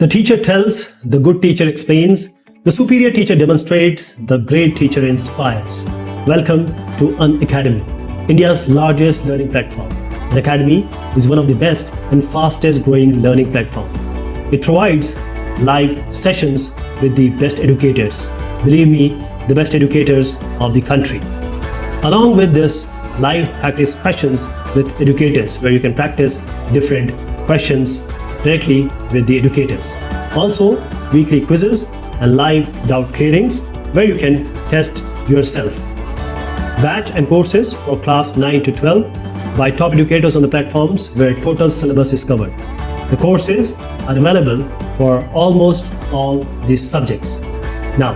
The teacher tells, the good teacher explains, the superior teacher demonstrates, the great teacher inspires. Welcome to Unacademy, India's largest learning platform. Unacademy is one of the best and fastest growing learning platforms. It provides live sessions with the best educators. Believe me, the best educators of the country. Along with this, live practice questions with educators where you can practice different questions directly with the educators. Also, weekly quizzes and live doubt clearings where you can test yourself. Batch and courses for class 9 to 12 by top educators on the platforms where total syllabus is covered. The courses are available for almost all these subjects. Now,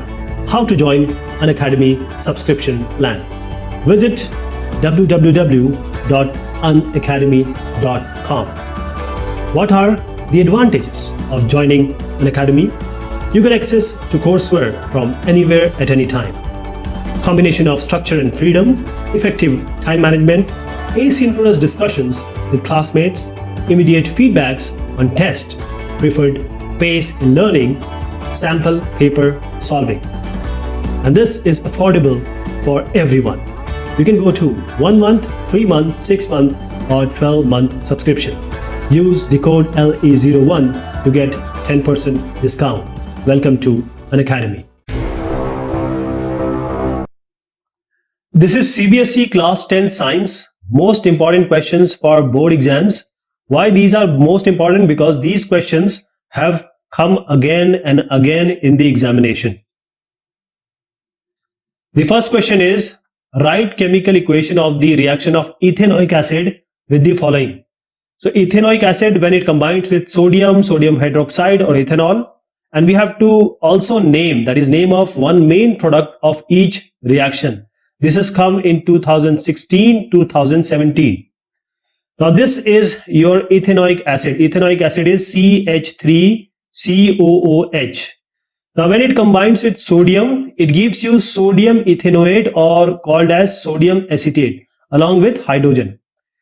how to join Unacademy subscription plan? Visit www.unacademy.com. What are the advantages of joining Unacademy? You get access to courseware from anywhere at any time. Combination of structure and freedom, effective time management, asynchronous discussions with classmates, immediate feedbacks on test, preferred pace in learning, sample paper solving. And this is affordable for everyone. You can go to 1 month, 3 month, 6 month or 12-month subscription. Use the code LE01 to get 10% discount. Welcome to Unacademy. This is CBSE Class 10 Science. Most important questions for board exams. Why these are most important? Because these questions have come again and again in the examination. The first question is, write chemical equation of the reaction of ethanoic acid with the following. So ethanoic acid, when it combines with sodium hydroxide or ethanol, and we have to also name, that is name of one main product of each reaction. This has come in 2016, 2017. Now this is your ethanoic acid. Ethanoic acid is CH3COOH. Now when it combines with sodium, it gives you sodium ethanoate or called as sodium acetate along with hydrogen.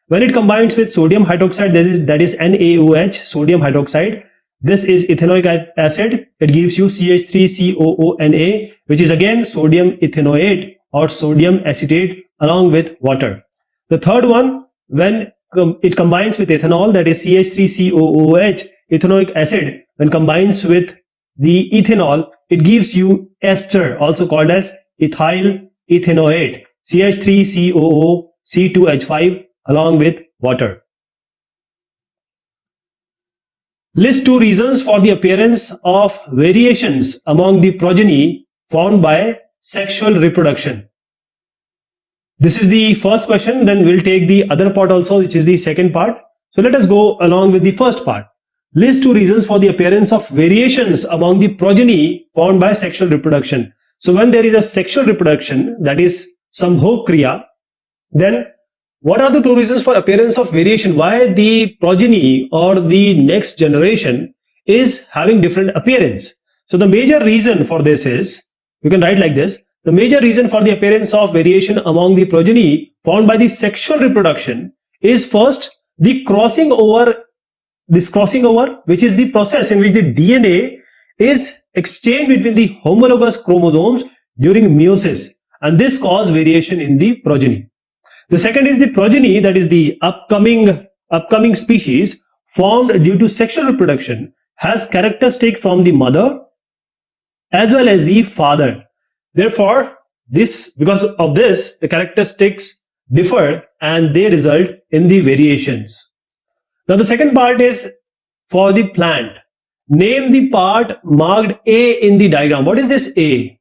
When it combines with sodium hydroxide, that is NaOH, sodium hydroxide. This is ethanoic acid. It gives you CH3COONA, which is again sodium ethanoate or sodium acetate along with water. The third one, when it combines with ethanol, that is CH3COOH, ethanoic acid, when combines with the ethanol, it gives you ester, also called as ethyl ethanoate, CH3COO, C2H5 along with water. List 2 reasons for the appearance of variations among the progeny found by sexual reproduction. This is the first question, then we'll take the other part also, which is the second part. So let us go along with the first part. List 2 reasons for the appearance of variations among the progeny found by sexual reproduction. So when there is a sexual reproduction, that is Sambhog Kriya, then what are the 2 reasons for appearance of variation? Why the progeny or the next generation is having different appearance? So the major reason for this is, you can write like this, the major reason for the appearance of variation among the progeny found by the sexual reproduction is first the crossing over. This crossing over, which is the process in which the DNA is exchanged between the homologous chromosomes during meiosis, and this causes variation in the progeny. The second is the progeny, that is the upcoming species formed due to sexual reproduction has characteristic from the mother as well as the father. Therefore, because of this, the characteristics differ and they result in the variations. Now the second part is for the plant. Name the part marked A in the diagram. What is this A?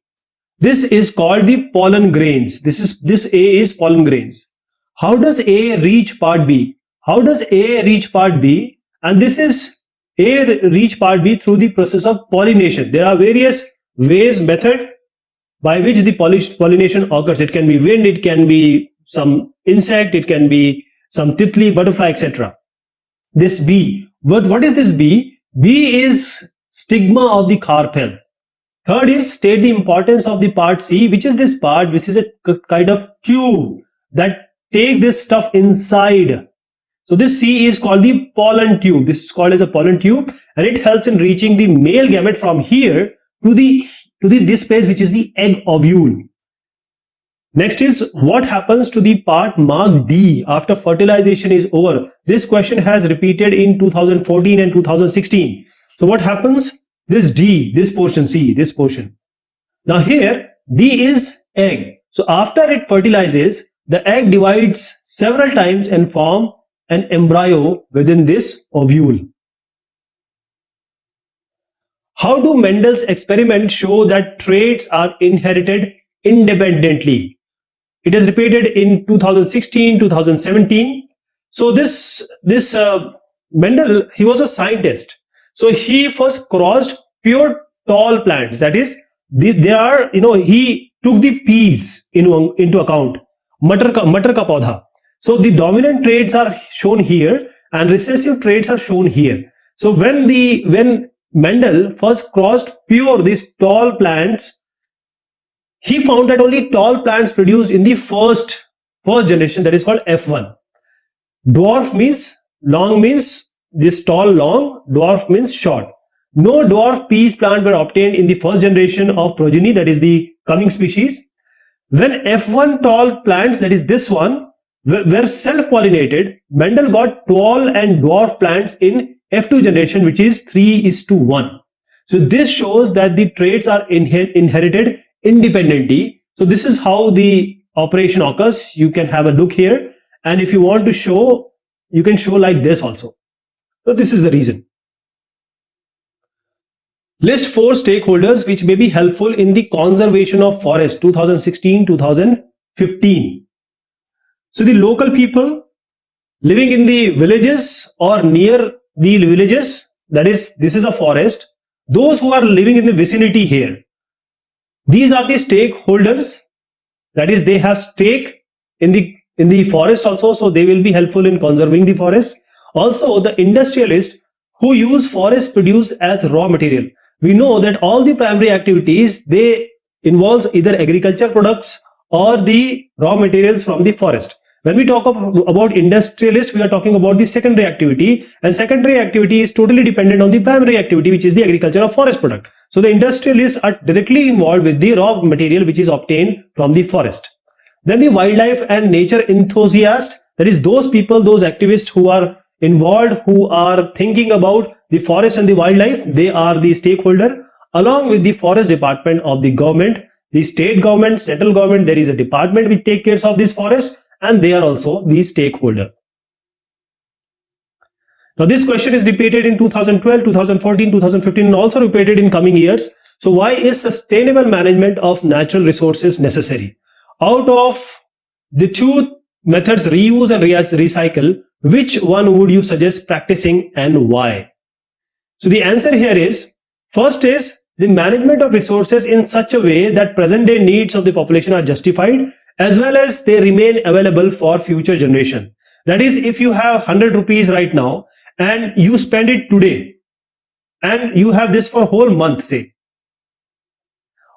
This is called the pollen grains. This A is pollen grains. How does A reach part B? How does A reach part B? And this is A reach part B through the process of pollination. There are various ways, method by which the pollination occurs. It can be wind, it can be some insect, it can be some titli, butterfly, etc. This B, what is this B? B is stigma of the carpel. Third is state the importance of the part C, which is this part, which is a kind of tube that take this stuff inside. So this C is called the pollen tube. This is called as a pollen tube, and it helps in reaching the male gamete from here to this space, which is the egg ovule. Next is, what happens to the part marked D after fertilization is over? This question has repeated in 2014 and 2016. So what happens? This D, this portion, C, this portion. Now here, D is egg. So after it fertilizes, the egg divides several times and form an embryo within this ovule. How do Mendel's experiments show that traits are inherited independently? It is repeated in 2016, 2017. So this Mendel, he was a scientist. So he first crossed pure tall plants. That is, he took the peas into account. Matar ka paudha. So the dominant traits are shown here and recessive traits are shown here. So when Mendel first crossed pure these tall plants, he found that only tall plants produced in the first generation, that is called F1. Dwarf means, long means this tall long, dwarf means short. No dwarf peas plant were obtained in the first generation of progeny, that is the coming species. When F1 tall plants, that is this one, were self-pollinated, Mendel got tall and dwarf plants in F2 generation, which is 3:1. So this shows that the traits are inherited independently. So this is how the operation occurs. You can have a look here, and if you want to show, you can show like this also. So this is the reason. List 4 stakeholders which may be helpful in the conservation of forest, 2016-2015. So the local people living in the villages or near the villages, that is, this is a forest. Those who are living in the vicinity here, these are the stakeholders, that is, they have stake in the forest also, so they will be helpful in conserving the forest. Also, the industrialists who use forest produce as raw material. We know that all the primary activities, they involves either agriculture products or the raw materials from the forest. When we talk about industrialists, we are talking about the secondary activity, and secondary activity is totally dependent on the primary activity, which is the agriculture of forest product. So the industrialists are directly involved with the raw material which is obtained from the forest. Then the wildlife and nature enthusiasts, that is those people, those activists who are involved, who are thinking about the forest and the wildlife, they are the stakeholder, along with the forest department of the government, the state government, central government. There is a department which takes care of this forest, and they are also the stakeholder. Now this question is repeated in 2012, 2014, 2015, and also repeated in coming years. So why is sustainable management of natural resources necessary? Out of the two methods, reuse and recycle, which one would you suggest practicing and why? So the answer here is, first is the management of resources in such a way that present day needs of the population are justified, as well as they remain available for future generation. That is, if you have 100 rupees right now and you spend it today and you have this for a whole month, say,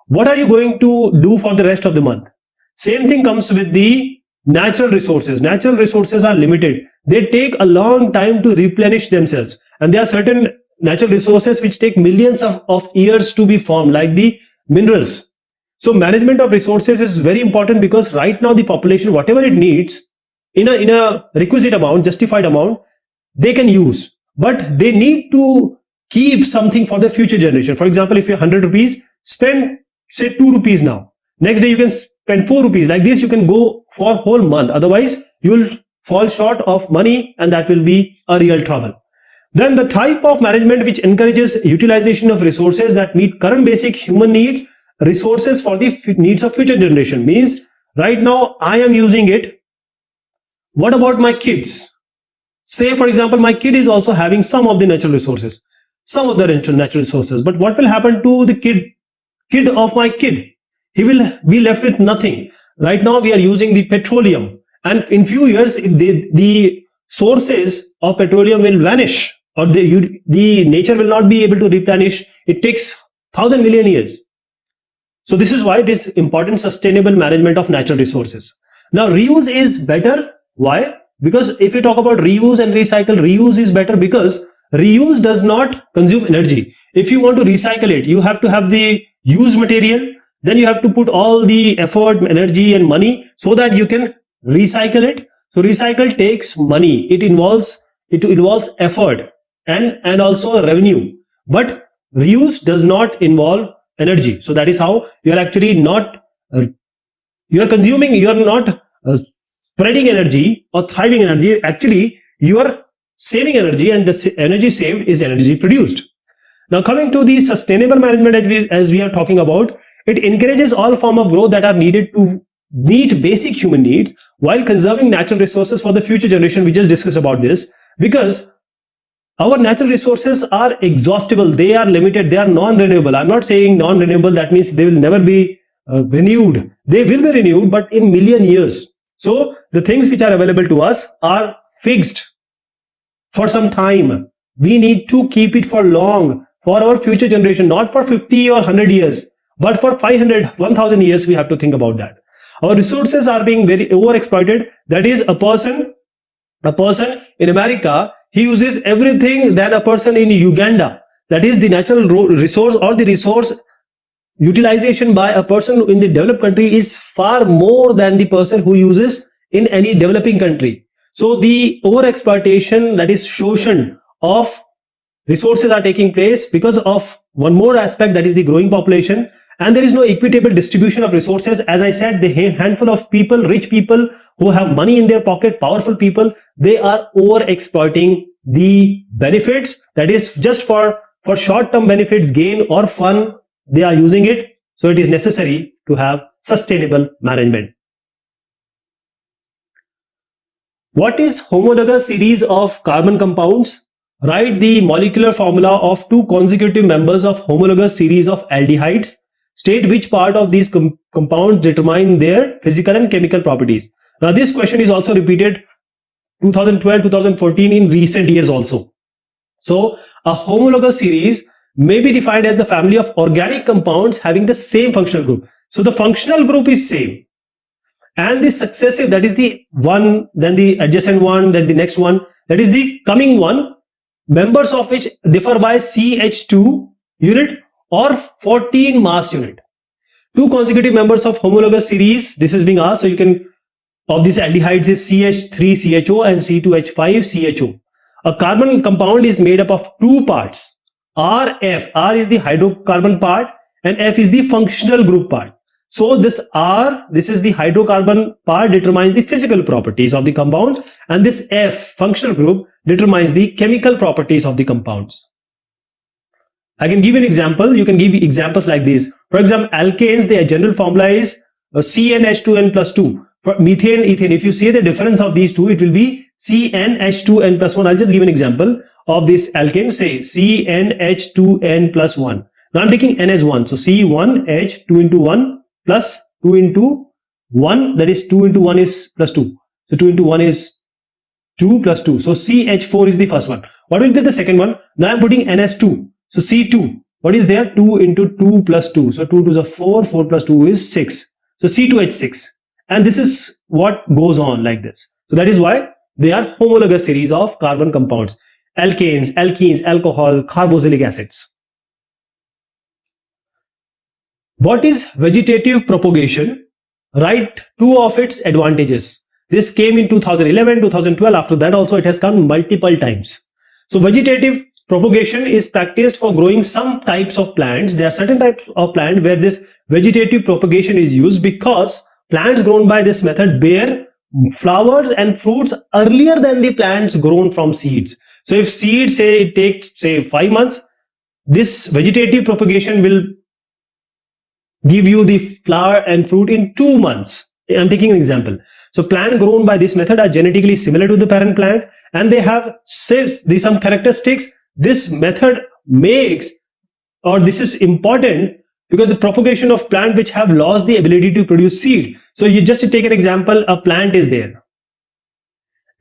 what are you going to do for the rest of the month? Same thing comes with the natural resources. Natural resources are limited. They take a long time to replenish themselves, and there are certain natural resources which take millions of years to be formed, like the minerals. So management of resources is very important, because right now the population, whatever it needs in a requisite amount, justified amount, they can use, but they need to keep something for the future generation. For example, if you have 100 rupees, spend say 2 rupees now. Next day you can spend 4 rupees. Like this you can go for a whole month. Otherwise you will fall short of money, and that will be a real trouble. Then the type of management which encourages utilization of resources that meet current basic human needs, resources for the needs of future generation, means right now I am using it. What about my kids? Say for example, my kid is also having some of the natural resources, but what will happen to the kid of my kid? He will be left with nothing. Right now we are using the petroleum, and in few years the sources of petroleum will vanish, or the nature will not be able to replenish. It takes 1,000 million years. So this is why it is important, sustainable management of natural resources. Now reuse is better. Why? Because if you talk about reuse and recycle, reuse is better because reuse does not consume energy. If you want to recycle it, you have to have the used material, then you have to put all the effort, energy and money so that you can recycle it. So recycle takes money. It involves effort and also revenue. But reuse does not involve energy. So that is how you are actually not you are consuming, you are not spreading energy or thriving energy. Actually, you are saving energy, and the energy saved is energy produced. Now coming to the sustainable management, as we are talking about, it encourages all form of growth that are needed to meet basic human needs while conserving natural resources for the future generation. We just discussed about this because our natural resources are exhaustible, they are limited, they are non-renewable. I'm not saying non-renewable, that means they will never be renewed. They will be renewed, but in million years. So the things which are available to us are fixed for some time. We need to keep it for long, for our future generation, not for 50 or 100 years, but for 500, 1000 years. We have to think about that. Our resources are being very overexploited. That is, a person in America, he uses everything than a person in Uganda. That is, the natural resource or the resource utilization by a person in the developed country is far more than the person who uses in any developing country. So the overexploitation, that is shoshan of resources, are taking place because of one more aspect, that is the growing population, and there is no equitable distribution of resources. As I said, the handful of people, rich people who have money in their pocket, powerful people, they are over exploiting the benefits. That is just for short-term benefits, gain or fun, they are using it. So it is necessary to have sustainable management. What is homologous series of carbon compounds? Write the molecular formula of two consecutive members of homologous series of aldehydes. State which part of these compounds determine their physical and chemical properties. Now this question is also repeated 2012, 2014 in recent years also. So a homologous series may be defined as the family of organic compounds having the same functional group. So the functional group is same, and the successive, that is the one, then the adjacent one, then the next one, that is the coming one, members of which differ by CH2 unit or 14 mass unit. Two consecutive members of homologous series, this is being asked. So you can, of these aldehydes is CH3CHO and C2H5CHO. A carbon compound is made up of two parts, RF. R is the hydrocarbon part and F is the functional group part. So this R, this is the hydrocarbon part, determines the physical properties of the compound, and this F, functional group, determines the chemical properties of the compounds. I can give an example. You can give examples like this. For example, alkanes, their general formula is CnH2n plus 2. For methane, ethane, if you see the difference of these two, it will be CnH2n plus 1. I'll just give an example of this alkane. Say CnH2n plus 1. Now I'm taking N as 1. So C1H 2 into 1 plus 2 into 1. That is 2 into 1 is plus 2. So 2 into 1 is 2 plus 2. So CH4 is the first one. What will be the second one? Now I'm putting N as 2. So C2, what is there? 2 into 2 plus 2. So 2 to the 4, 4 plus 2 is 6. So C2H6. And this is what goes on like this. So that is why they are homologous series of carbon compounds. Alkanes, alkenes, alcohol, carboxylic acids. What is vegetative propagation? Write two of its advantages. This came in 2011, 2012. After that also it has come multiple times. So vegetative propagation is practiced for growing some types of plants. There are certain types of plant where this vegetative propagation is used because plants grown by this method bear flowers and fruits earlier than the plants grown from seeds. So if seeds, say it takes 5 months, this vegetative propagation will give you the flower and fruit in 2 months. I'm taking an example. So plant grown by this method are genetically similar to the parent plant, and they have some characteristics this method makes, or this is important because the propagation of plant which have lost the ability to produce seed. So you just take an example, a plant is there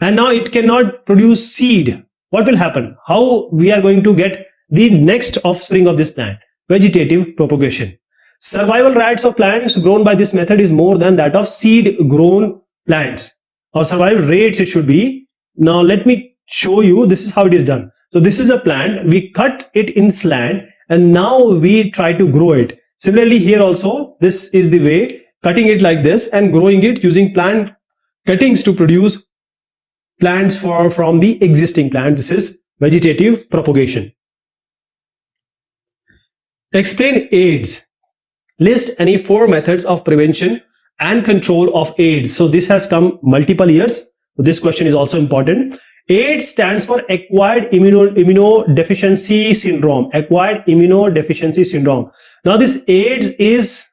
and now it cannot produce seed. What will happen? How we are going to get the next offspring of this plant? Vegetative propagation. Survival rates of plants grown by this method is more than that of seed grown plants. or survival rates it should be. Now let me show you, this is how it is done. So this is a plant, we cut it in slant and now we try to grow it. Similarly here also, this is the way, cutting it like this and growing it using plant cuttings to produce plants from the existing plant. This is vegetative propagation. Explain AIDS. List any 4 methods of prevention and control of AIDS. So this has come multiple years. So this question is also important. AIDS stands for acquired immunodeficiency syndrome. Acquired immunodeficiency syndrome. Now this AIDS is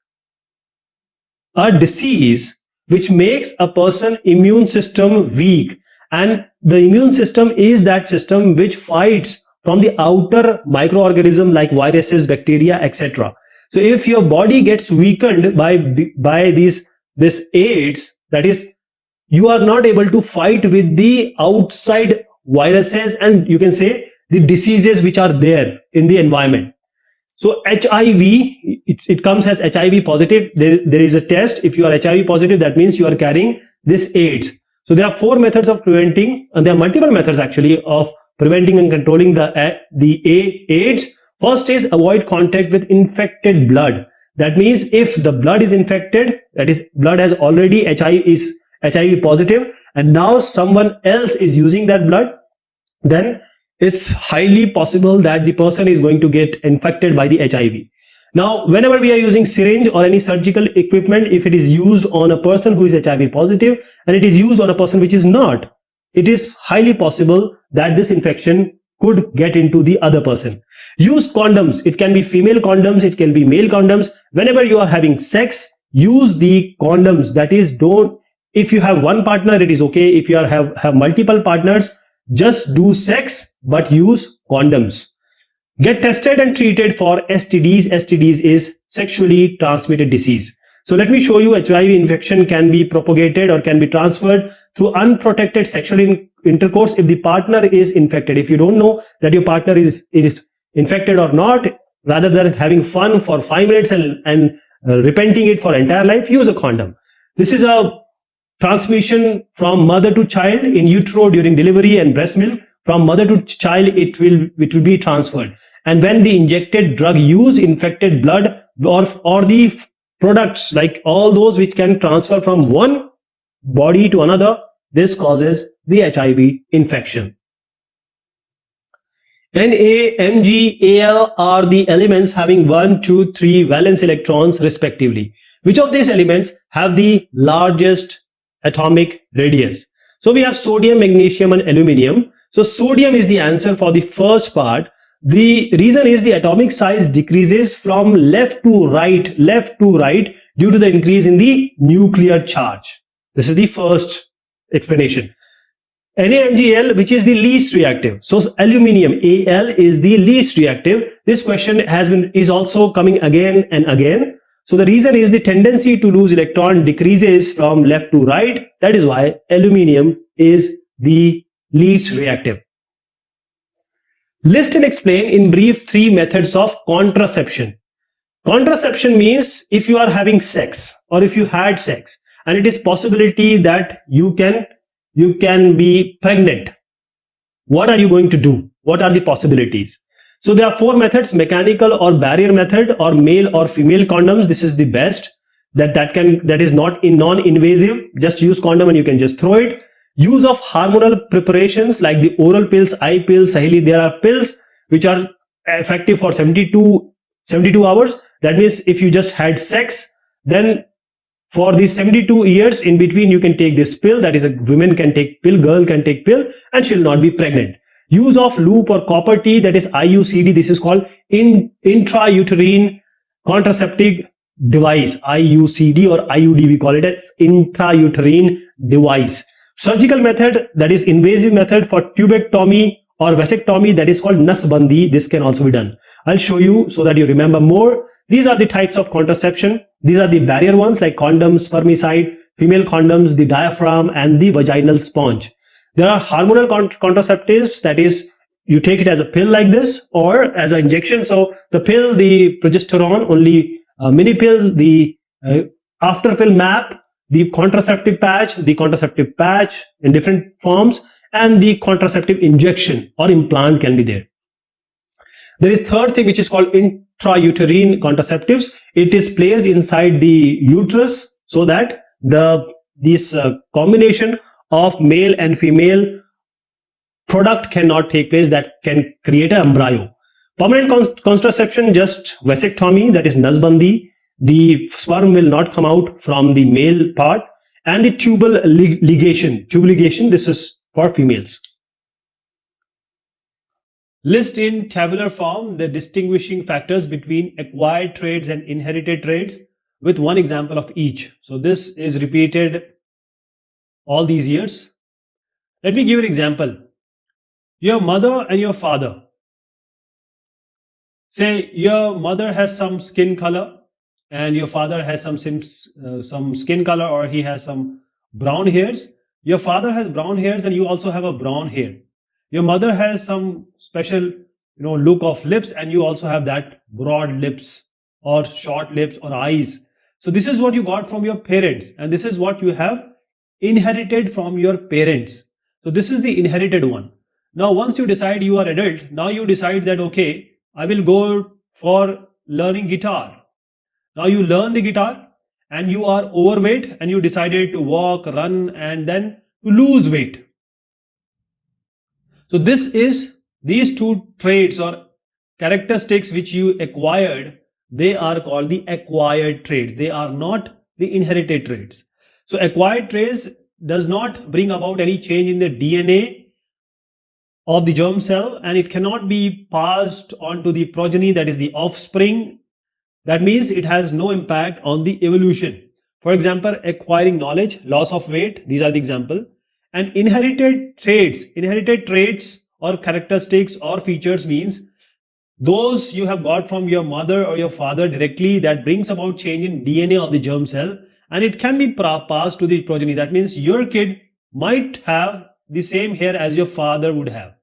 a disease which makes a person's immune system weak, and the immune system is that system which fights from the outer microorganism like viruses, bacteria, etc. So if your body gets weakened by this AIDS, that is, you are not able to fight with the outside viruses and you can say the diseases which are there in the environment. So HIV, it comes as HIV positive. There is a test. If you are HIV positive, that means you are carrying this AIDS. So there are 4 methods of preventing, and there are multiple methods actually of preventing and controlling the AIDS. First is avoid contact with infected blood. That means if the blood is infected, that is, blood has already HIV positive, and now someone else is using that blood, then it's highly possible that the person is going to get infected by the HIV. Now, whenever we are using syringe or any surgical equipment, if it is used on a person who is HIV positive and it is used on a person which is not, it is highly possible that this infection could get into the other person. Use condoms. It can be female condoms, it can be male condoms. Whenever you are having sex, use the condoms. That is, if you have one partner, it is okay. If you have multiple partners, just do sex but use condoms. Get tested and treated for STDs. STDs is sexually transmitted disease. So let me show you, HIV infection can be propagated or can be transferred through unprotected sexual intercourse if the partner is infected. If you don't know that your partner is infected or not, rather than having fun for 5 minutes and repenting it for entire life, use a condom. This is a transmission from mother to child in utero during delivery and breast milk. From mother to child, it will be transferred. And when the injected drug use infected blood or the products like all those which can transfer from one body to another, this causes the HIV infection. Na, Mg, Al are the elements having 1, 2, 3 valence electrons respectively. Which of these elements have the largest atomic radius? So we have sodium, magnesium and aluminium. So sodium is the answer for the first part. The reason is the atomic size decreases from left to right due to the increase in the nuclear charge. This is the first explanation. NaMgL, which is the least reactive. So aluminium, Al, is the least reactive. This question is also coming again and again. So the reason is the tendency to lose electron decreases from left to right. That is why aluminium is the least reactive. List and explain in brief 3 methods of contraception. Contraception means if you are having sex or if you had sex and it is possibility that you can be pregnant. What are you going to do? What are the possibilities? So there are 4 methods: mechanical or barrier method, or male or female condoms. This is the best. That is not non-invasive. Just use condom and you can just throw it. Use of hormonal preparations like the oral pills, eye pills, Saheli. There are pills which are effective for 72 hours. That means if you just had sex, then for these 72 years in between, you can take this pill. That is, a woman can take pill, girl can take pill, and she'll not be pregnant. Use of loop or copper T, that is IUCD. This is called intrauterine contraceptive device. IUCD or IUD, we call it as intrauterine device. Surgical method, that is invasive method for tubectomy or vasectomy, that is called nasbandi. This can also be done. I'll show you so that you remember more. These are the types of contraception. These are the barrier ones like condoms, spermicide, female condoms, the diaphragm and the vaginal sponge. There are hormonal contraceptives, that is, you take it as a pill like this or as an injection. So the pill, the progesterone, only mini pill, the after pill MAP, the contraceptive patch in different forms, and the contraceptive injection or implant can be there. There is third thing which is called intrauterine contraceptives. It is placed inside the uterus so that this combination of male and female product cannot take place that can create an embryo. Permanent contraception, just vasectomy, that is nasbandi. The sperm will not come out from the male part, and the tubal ligation, this is for females. List in tabular form the distinguishing factors between acquired traits and inherited traits with one example of each. So this is repeated all these years. Let me give you an example. Your mother and your father. Say your mother has some skin color and your father has some skin color, or he has some brown hairs. Your father has brown hairs and you also have a brown hair. Your mother has some special look of lips and you also have that broad lips or short lips or eyes. So this is what you got from your parents, and this is what you have inherited from your parents. So this is the inherited one. Now once you decide you are adult, now you decide that okay, I will go for learning guitar. Now you learn the guitar and you are overweight and you decided to walk, run, and then to lose weight. So these two traits or characteristics which you acquired, they are called the acquired traits. They are not the inherited traits. So acquired traits does not bring about any change in the DNA of the germ cell, and it cannot be passed on to the progeny, that is the offspring. That means it has no impact on the evolution. For example, acquiring knowledge, loss of weight, these are the example. And inherited traits or characteristics or features means those you have got from your mother or your father directly, that brings about change in DNA of the germ cell, and it can be passed to the progeny. That means your kid might have the same hair as your father would have,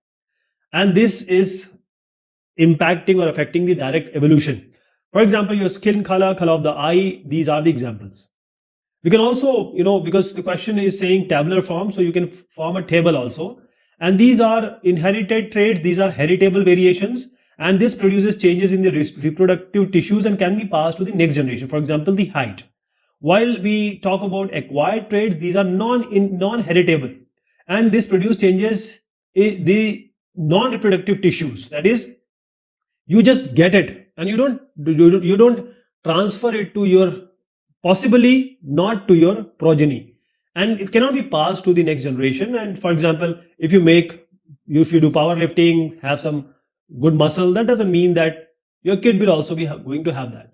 and this is impacting or affecting the direct evolution. For example, your skin color of the eye, these are the examples. We can also, because the question is saying tabular form, so you can form a table also. And these are inherited traits, these are heritable variations, and this produces changes in the reproductive tissues and can be passed to the next generation. For example, the height. While we talk about acquired traits, these are non-heritable, and this produces changes in the non-reproductive tissues. That is, you just get it and you don't transfer it to your, possibly not to your progeny, and it cannot be passed to the next generation. And for example, if you do powerlifting, have some good muscle, that doesn't mean that your kid will also be going to have that.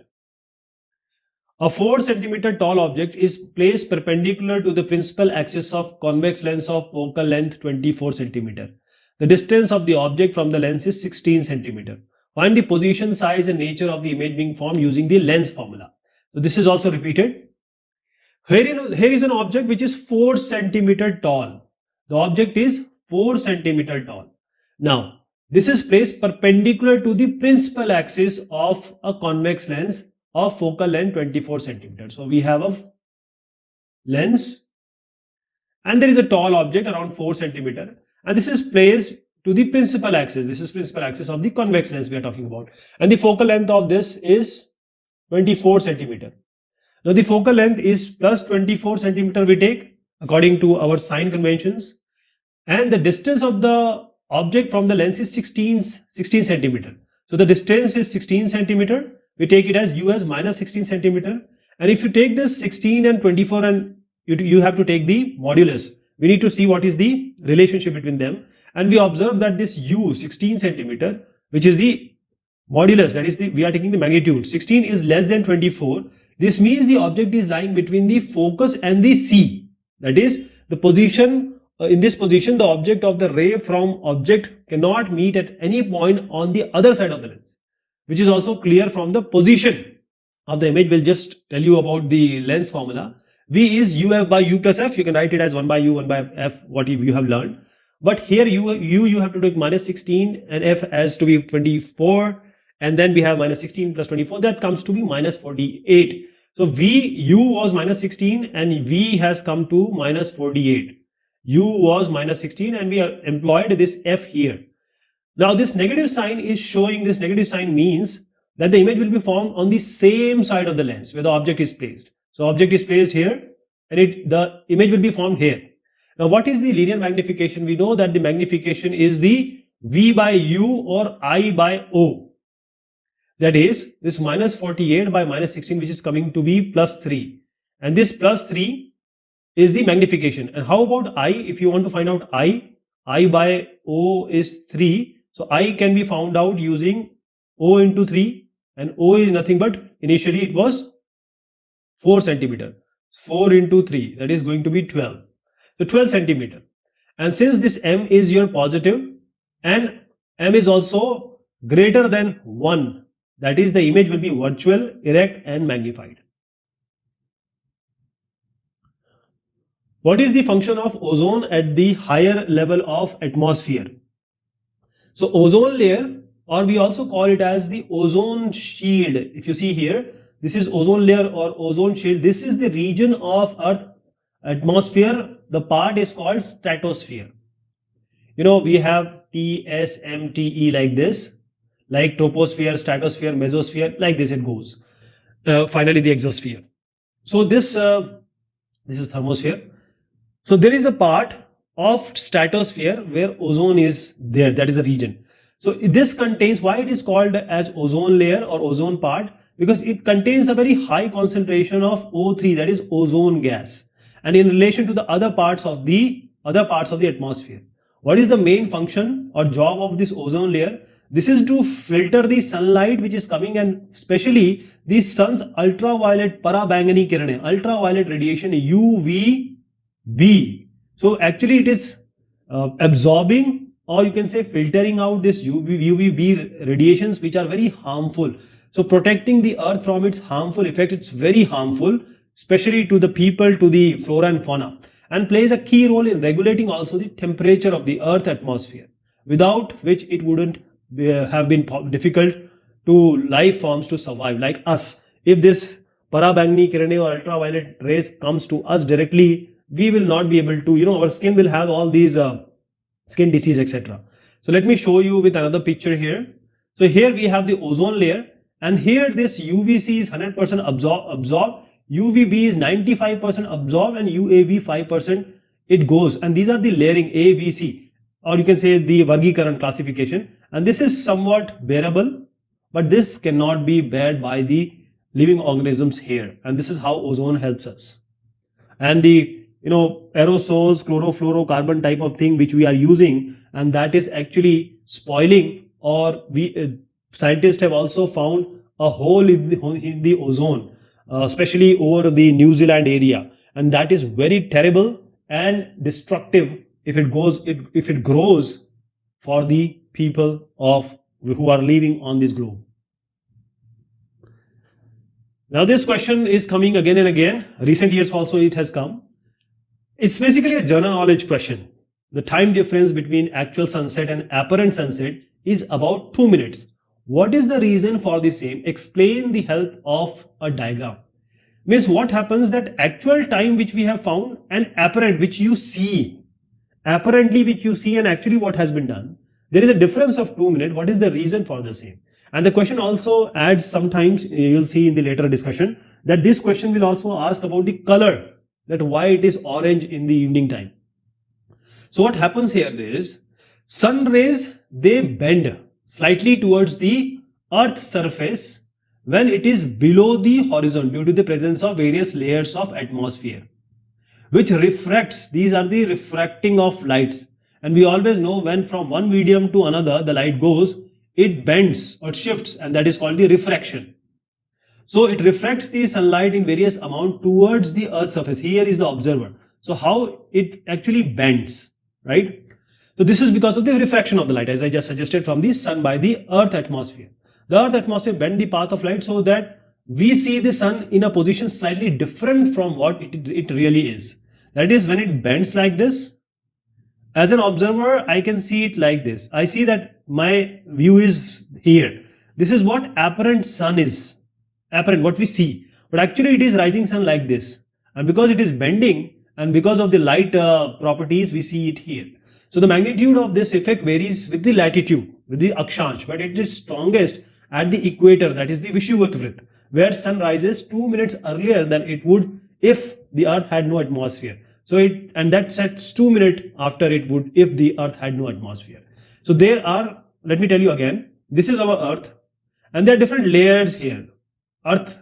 A 4 cm tall object is placed perpendicular to the principal axis of convex lens of focal length 24 cm. The distance of the object from the lens is 16 cm. Find the position, size and nature of the image being formed using the lens formula. So this is also repeated. Here is an object which is 4 cm tall. The object is 4 cm tall. Now, this is placed perpendicular to the principal axis of a convex lens of focal length 24 cm. So we have a lens and there is a tall object around 4 cm, and this is placed to the principal axis. This is principal axis of the convex lens we are talking about, and the focal length of this is 24 cm. Now the focal length is plus 24 cm we take according to our sign conventions, and the distance of the object from the lens is 16 cm. So the distance is 16 cm. We take it as u as minus 16 cm, and if you take this 16 and 24 and you have to take the modulus, we need to see what is the relationship between them, and we observe that this u 16 cm, which is the modulus, that is we are taking the magnitude, 16 is less than 24. This means the object is lying between the focus and the C. That is the position, in this position the object of the ray from object cannot meet at any point on the other side of the lens, which is also clear from the position of the image. We'll just tell you about the lens formula. V is uf by u plus f. You can write it as 1 by u, 1 by f, what you have learned. But here you have to take minus 16 and f has to be 24, and then we have minus 16 plus 24, that comes to be minus 48. So U was minus 16 and V has come to minus 48. U was minus 16 and we employed this F here. Now this negative sign is showing, this negative sign means that the image will be formed on the same side of the lens where the object is placed. So object is placed here and the image will be formed here. Now what is the linear magnification? We know that the magnification is the V by U or I by O. That is this minus 48 by minus 16, which is coming to be plus 3. And this plus 3 is the magnification. And how about I? If you want to find out I by O is 3. So I can be found out using O into 3, and O is nothing but initially it was 4 centimeter. 4 into 3, that is going to be 12. So 12 centimeter. And since this M is your positive and M is also greater than 1, that is the image will be virtual, erect and magnified. What is the function of ozone at the higher level of atmosphere? So ozone layer, or we also call it as the ozone shield. If you see here, this is ozone layer or ozone shield. This is the region of Earth atmosphere. The part is called stratosphere. You know, we have TSMTE like this, like troposphere, stratosphere, mesosphere, like this it goes. Finally the exosphere. So this is thermosphere. So there is a part of stratosphere where ozone is there, that is the region. So this contains, why it is called as ozone layer or ozone part? Because it contains a very high concentration of O3, that is ozone gas, and in relation to the other parts of the atmosphere. What is the main function or job of this ozone layer? This is to filter the sunlight which is coming, and especially the sun's ultraviolet parabangani kirane, ultraviolet radiation UVB. So actually it is absorbing, or you can say filtering out this UVB radiations which are very harmful. So protecting the earth from its harmful effect, it's very harmful, especially to the people, to the flora and fauna, and plays a key role in regulating also the temperature of the earth atmosphere, without which it wouldn't have been difficult to life forms to survive like us. If this parabangani kirane or ultraviolet rays comes to us directly, we will not be able to, our skin will have all these skin disease, etc. So let me show you with another picture here. So here we have the ozone layer, and here this UVC is 100% absorbed, UVB is 95% absorbed, and UAV 5% it goes. And these are the layering A, B, C, or you can say the Vargikaran classification. And this is somewhat bearable, but this cannot be bared by the living organisms here. And this is how ozone helps us. And the aerosols, chlorofluorocarbon type of thing which we are using, and that is actually spoiling, or scientists have also found a hole in the ozone, especially over the New Zealand area, and that is very terrible and destructive if it grows for the people who are living on this globe. Now this question is coming again and again. Recent years also it has come. It's basically a general knowledge question. The time difference between actual sunset and apparent sunset is about 2 minutes. What is the reason for the same? Explain the help of a diagram. Means what happens that actual time which we have found and apparent which you see, apparently which you see and actually what has been done, there is a difference of 2 minutes. What is the reason for the same? And the question also adds, sometimes you'll see in the later discussion that this question will also ask about the color, that why it is orange in the evening time. So what happens here is, sun rays, they bend slightly towards the earth surface when it is below the horizon due to the presence of various layers of atmosphere, which refracts. These are the refracting of lights. And we always know when from one medium to another the light goes, it bends or shifts, and that is called the refraction. So it refracts the sunlight in various amount towards the earth's surface. Here is the observer. So how it actually bends, right? So this is because of the refraction of the light, as I just suggested, from the sun by the earth atmosphere. The earth atmosphere bends the path of light so that we see the sun in a position slightly different from what it really is. That is, when it bends like this, as an observer, I can see it like this. I see that my view is here. This is what apparent sun is. Apparent, what we see. but actually it is rising sun like this, and because it is bending and because of the light properties, we see it here. So the magnitude of this effect varies with the latitude, with the Akshansh, but it is strongest at the equator, that is the Vishuvat, where sun rises 2 minutes earlier than it would if the earth had no atmosphere. So that sets 2 minutes after it would if the earth had no atmosphere. So there are, let me tell you again, this is our earth, and there are different layers here, earth,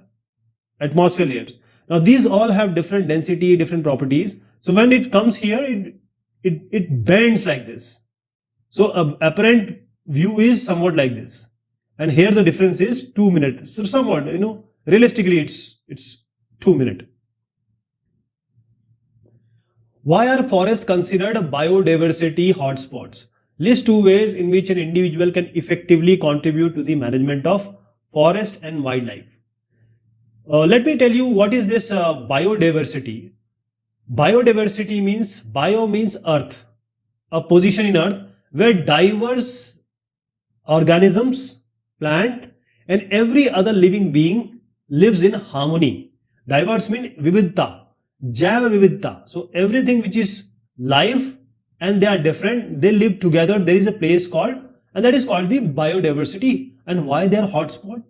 atmosphere layers. Now these all have different density, different properties. So when it comes here, it bends like this. So apparent view is somewhat like this, and here the difference is 2 minutes. So somewhat, realistically it's 2 minutes. Why are forests considered biodiversity hotspots? List 2 ways in which an individual can effectively contribute to the management of forest and wildlife. Let me tell you what is this biodiversity. Biodiversity means, bio means earth, a position in earth where diverse organisms, plant and every other living being lives in harmony. Diverse means vividta, jaiva vividta. So everything which is life and they are different, they live together. There is a place called, and that is called the biodiversity. And why they are hotspot?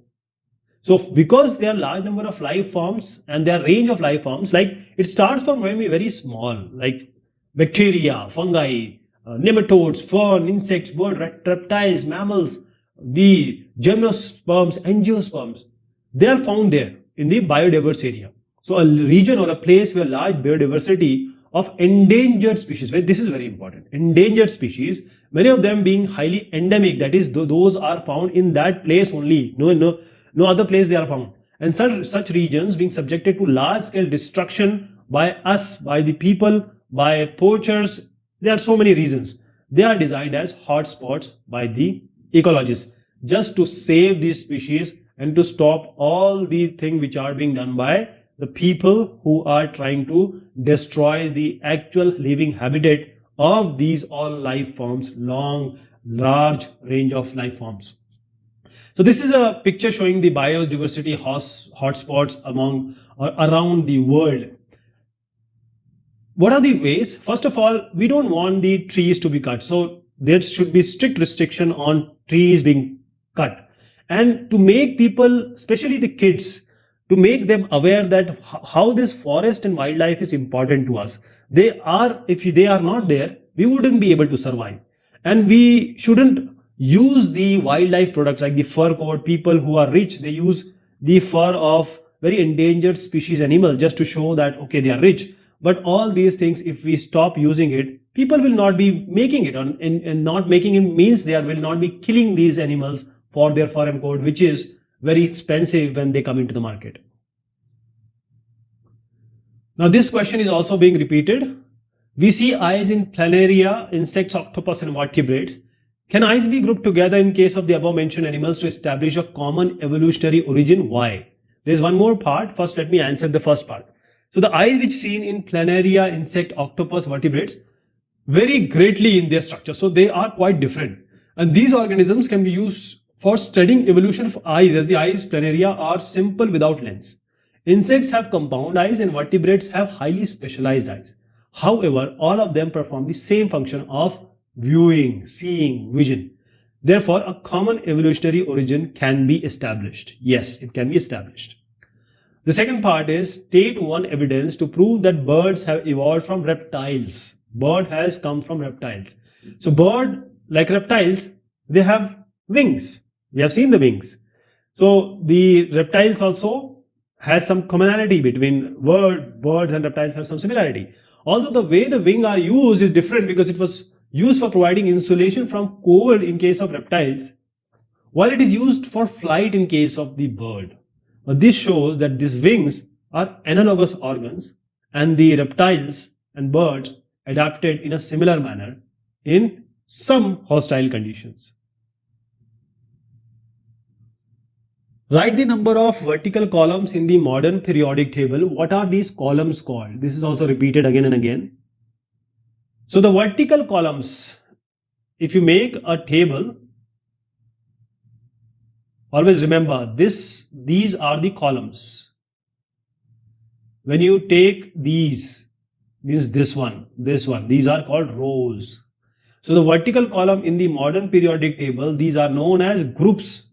So because there are large number of life forms and there are range of life forms, like it starts from very, very small, like bacteria, fungi, nematodes, fern, insects, birds, reptiles, mammals, the gymnosperms, angiosperms. They are found there in the biodiverse area. So a region or a place where large biodiversity of endangered species, this is very important, endangered species, many of them being highly endemic, that is those are found in that place only, no other place they are found, and such regions being subjected to large scale destruction by us, by the people, by poachers. There are so many reasons. They are designed as hotspots by the ecologists just to save these species and to stop all the things which are being done by the people who are trying to destroy the actual living habitat of these all life forms, large range of life forms. So this is a picture showing the biodiversity hotspots around the world. What are the ways? First of all, we don't want the trees to be cut. So there should be strict restriction on trees being cut. And to make people, especially the kids, to make them aware that how this forest and wildlife is important to us. If they are not there, we wouldn't be able to survive. And we shouldn't use the wildlife products like the fur coat. People who are rich, they use the fur of very endangered species animal just to show that, okay, they are rich. But all these things, if we stop using it, people will not be making it. And not making it means they will not be killing these animals for their fur and coat, which is very expensive when they come into the market. Now this question is also being repeated. We see eyes in planaria, insects, octopus and vertebrates. Can eyes be grouped together in case of the above mentioned animals to establish a common evolutionary origin? Why? There is one more part. First, let me answer the first part. So the eyes which seen in planaria, insect, octopus, vertebrates vary greatly in their structure. So they are quite different. And these organisms can be used for studying evolution of eyes, as the eyes planaria are simple without lens. Insects have compound eyes and vertebrates have highly specialized eyes. However, all of them perform the same function of viewing, seeing, vision. Therefore, a common evolutionary origin can be established. Yes, it can be established. The second part is state one evidence to prove that birds have evolved from reptiles. Bird has come from reptiles. So bird, like reptiles, they have wings. We have seen the wings. So the reptiles also has some commonality between birds and reptiles have some similarity. Although the way the wings are used is different because it was used for providing insulation from cold in case of reptiles, while it is used for flight in case of the bird. But this shows that these wings are analogous organs and the reptiles and birds adapted in a similar manner in some hostile conditions. Write the number of vertical columns in the modern periodic table. What are these columns called? This is also repeated again and again. So the vertical columns, if you make a table, always remember these are the columns. when you take these, means this one, these are called rows. So the vertical column in the modern periodic table, these are known as groups.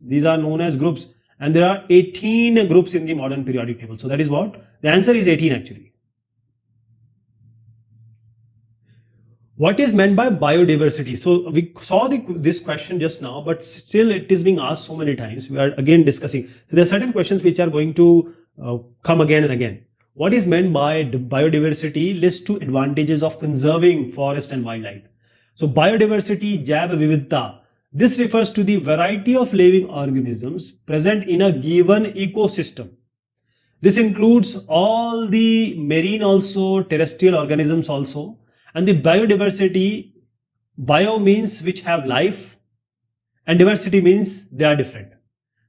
And there are 18 groups in the modern periodic table. So that is what? The answer is 18 actually. What is meant by biodiversity? So we saw this question just now, but still it is being asked so many times. We are again discussing. So there are certain questions which are going to come again and again. What is meant by biodiversity? List two advantages of conserving forest and wildlife. So biodiversity, Jaib Vividta. This refers to the variety of living organisms present in a given ecosystem. This includes all the marine also, terrestrial organisms also. And the biodiversity, bio means which have life, and diversity means they are different.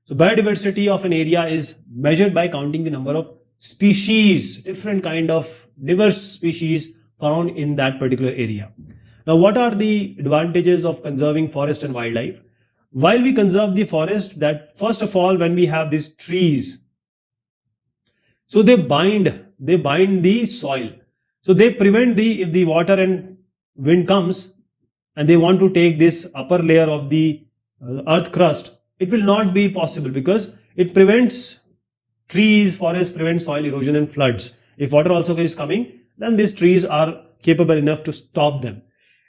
So biodiversity of an area is measured by counting the number of species, different kind of diverse species found in that particular area. Now, what are the advantages of conserving forest and wildlife? While we conserve the forest, that first of all, when we have these trees, so they bind the soil. So they prevent if the water and wind comes and they want to take this upper layer of the earth crust, it will not be possible because it prevents forest prevents soil erosion and floods. If water also is coming, then these trees are capable enough to stop them.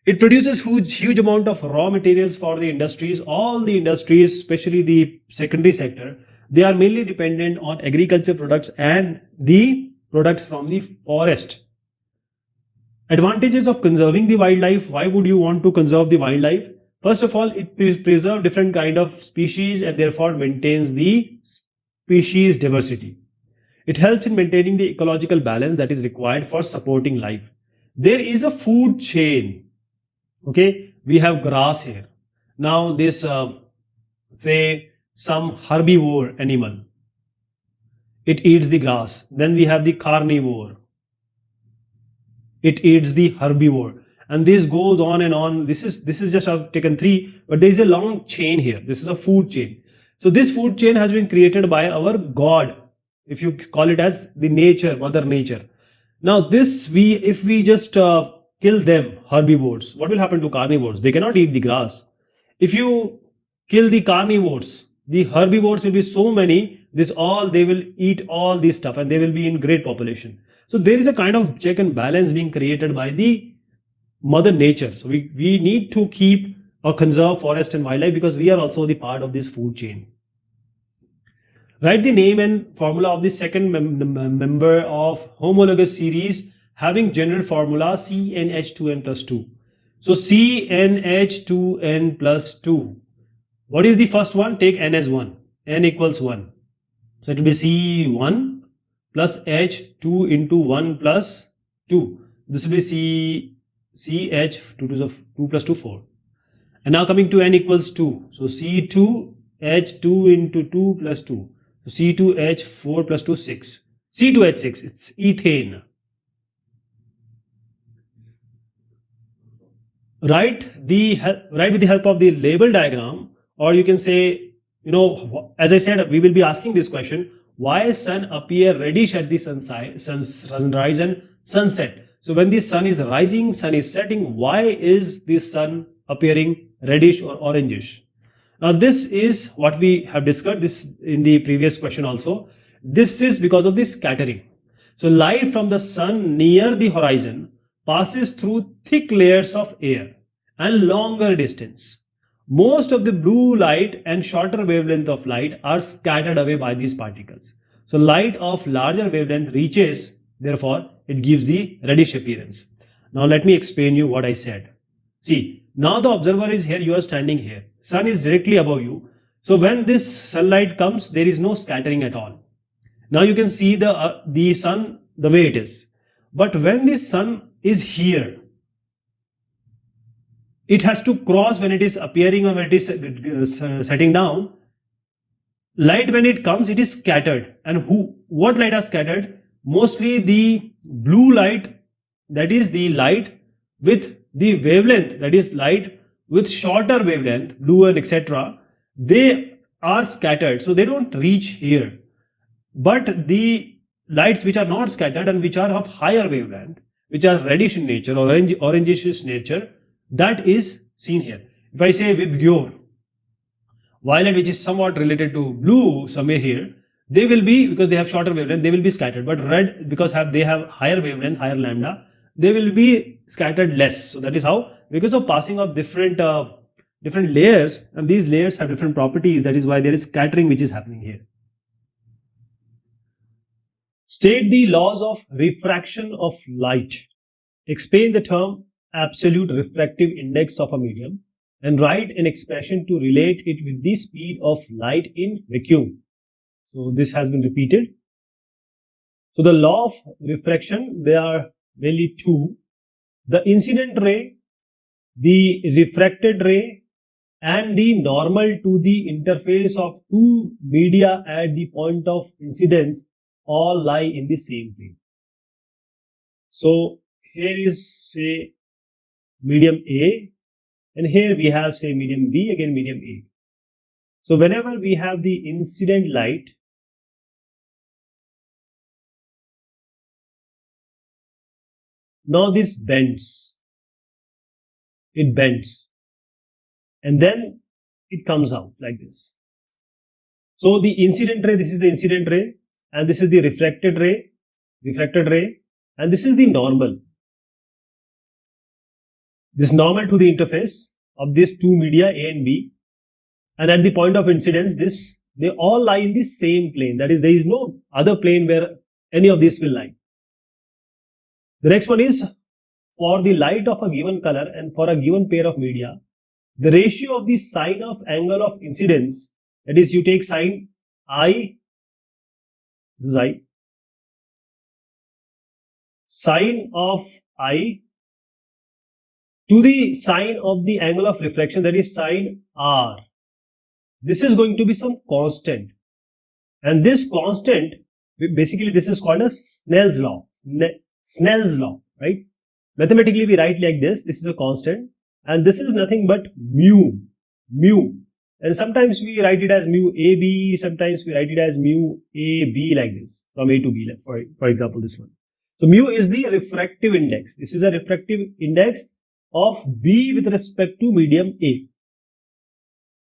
It produces huge amount of raw materials for the industries. All the industries, especially the secondary sector, they are mainly dependent on agriculture products and the products from the forest. Advantages of conserving the wildlife. Why would you want to conserve the wildlife? First of all, it preserves different kind of species and therefore maintains the species diversity. It helps in maintaining the ecological balance that is required for supporting life. There is a food chain. Okay, we have grass here. Now this, say some herbivore animal, it eats the grass. Then we have the carnivore. It eats the herbivore, and this goes on and on. This is just I've taken 3, but there is a long chain here. This is a food chain. So this food chain has been created by our God, if you call it as the nature, Mother Nature. Now this if we just kill them, herbivores, what will happen to carnivores? They cannot eat the grass. If you kill the carnivores, the herbivores will be so many. They will eat all this stuff, and they will be in great population. So there is a kind of check and balance being created by the Mother Nature. So we need to keep or conserve forest and wildlife because we are also the part of this food chain. Write the name and formula of the second member of homologous series having general formula CnH2n plus 2. So CnH2n plus 2. What is the first one? Take n as 1. N equals 1. So it will be C1 plus H2 into 1 plus 2. This will be CH 2 plus 2, 4. And now coming to n equals 2. So C2 H2 into 2 plus 2. So C2H4 plus 2, 6. C2H6, it's ethane. Write with the help of the label diagram, or you can say, as I said, we will be asking this question, why sun appear reddish at the sunrise and sunset? So when the sun is rising, sun is setting, why is the sun appearing reddish or orangish? Now this is what we have discussed this in the previous question also. This is because of the scattering. So light from the sun near the horizon passes through thick layers of air and longer distance. Most of the blue light and shorter wavelength of light are scattered away by these particles. So light of larger wavelength reaches, therefore it gives the reddish appearance. Now let me explain you what I said. See, now the observer is here, you are standing here. Sun is directly above you. So when this sunlight comes, there is no scattering at all. Now you can see the sun the way it is. But when the sun is here, it has to cross when it is appearing or when it is setting down. Light, when it comes, it is scattered. And what light are scattered? Mostly the blue light, that is the light with the wavelength, that is light with shorter wavelength, blue and etc. They are scattered, so they don't reach here. But the lights which are not scattered and which are of higher wavelength, which are reddish in nature or orangish nature, that is seen here. If I say Vibgyor, violet, which is somewhat related to blue somewhere here, they will be, because they have shorter wavelength, they will be scattered. But red, because they have higher wavelength, higher lambda, they will be scattered less. So that is how, because of passing of different layers, and these layers have different properties. That is why there is scattering which is happening here. State the laws of refraction of light. Explain the term absolute refractive index of a medium and write an expression to relate it with the speed of light in vacuum. So this has been repeated. So the law of refraction, there are mainly two: the incident ray, the refracted ray, and the normal to the interface of two media at the point of incidence all lie in the same plane. So here is, say, medium A, and here we have, say, medium B, again medium A. So whenever we have the incident light, now this bends, it bends, and then it comes out like this. So the incident ray, this is the incident ray, and this is the refracted ray, and this is the normal. This normal to the interface of these two media A and B, and at the point of incidence, they all lie in the same plane. That is, there is no other plane where any of these will lie. The next one is, for the light of a given color and for a given pair of media, the ratio of the sine of angle of incidence, that is, you take sine I, this is I, sine of I to the sine of the angle of reflection, that is sine R. This is going to be some constant, and this constant, basically this is called a Snell's law. Snell's law, right? Mathematically we write like this is a constant, and this is nothing but mu, and sometimes we write it as mu AB, sometimes we write it as mu AB, like this, from A to B, for example this one. So mu is the refractive index. This is a refractive index of B with respect to medium A.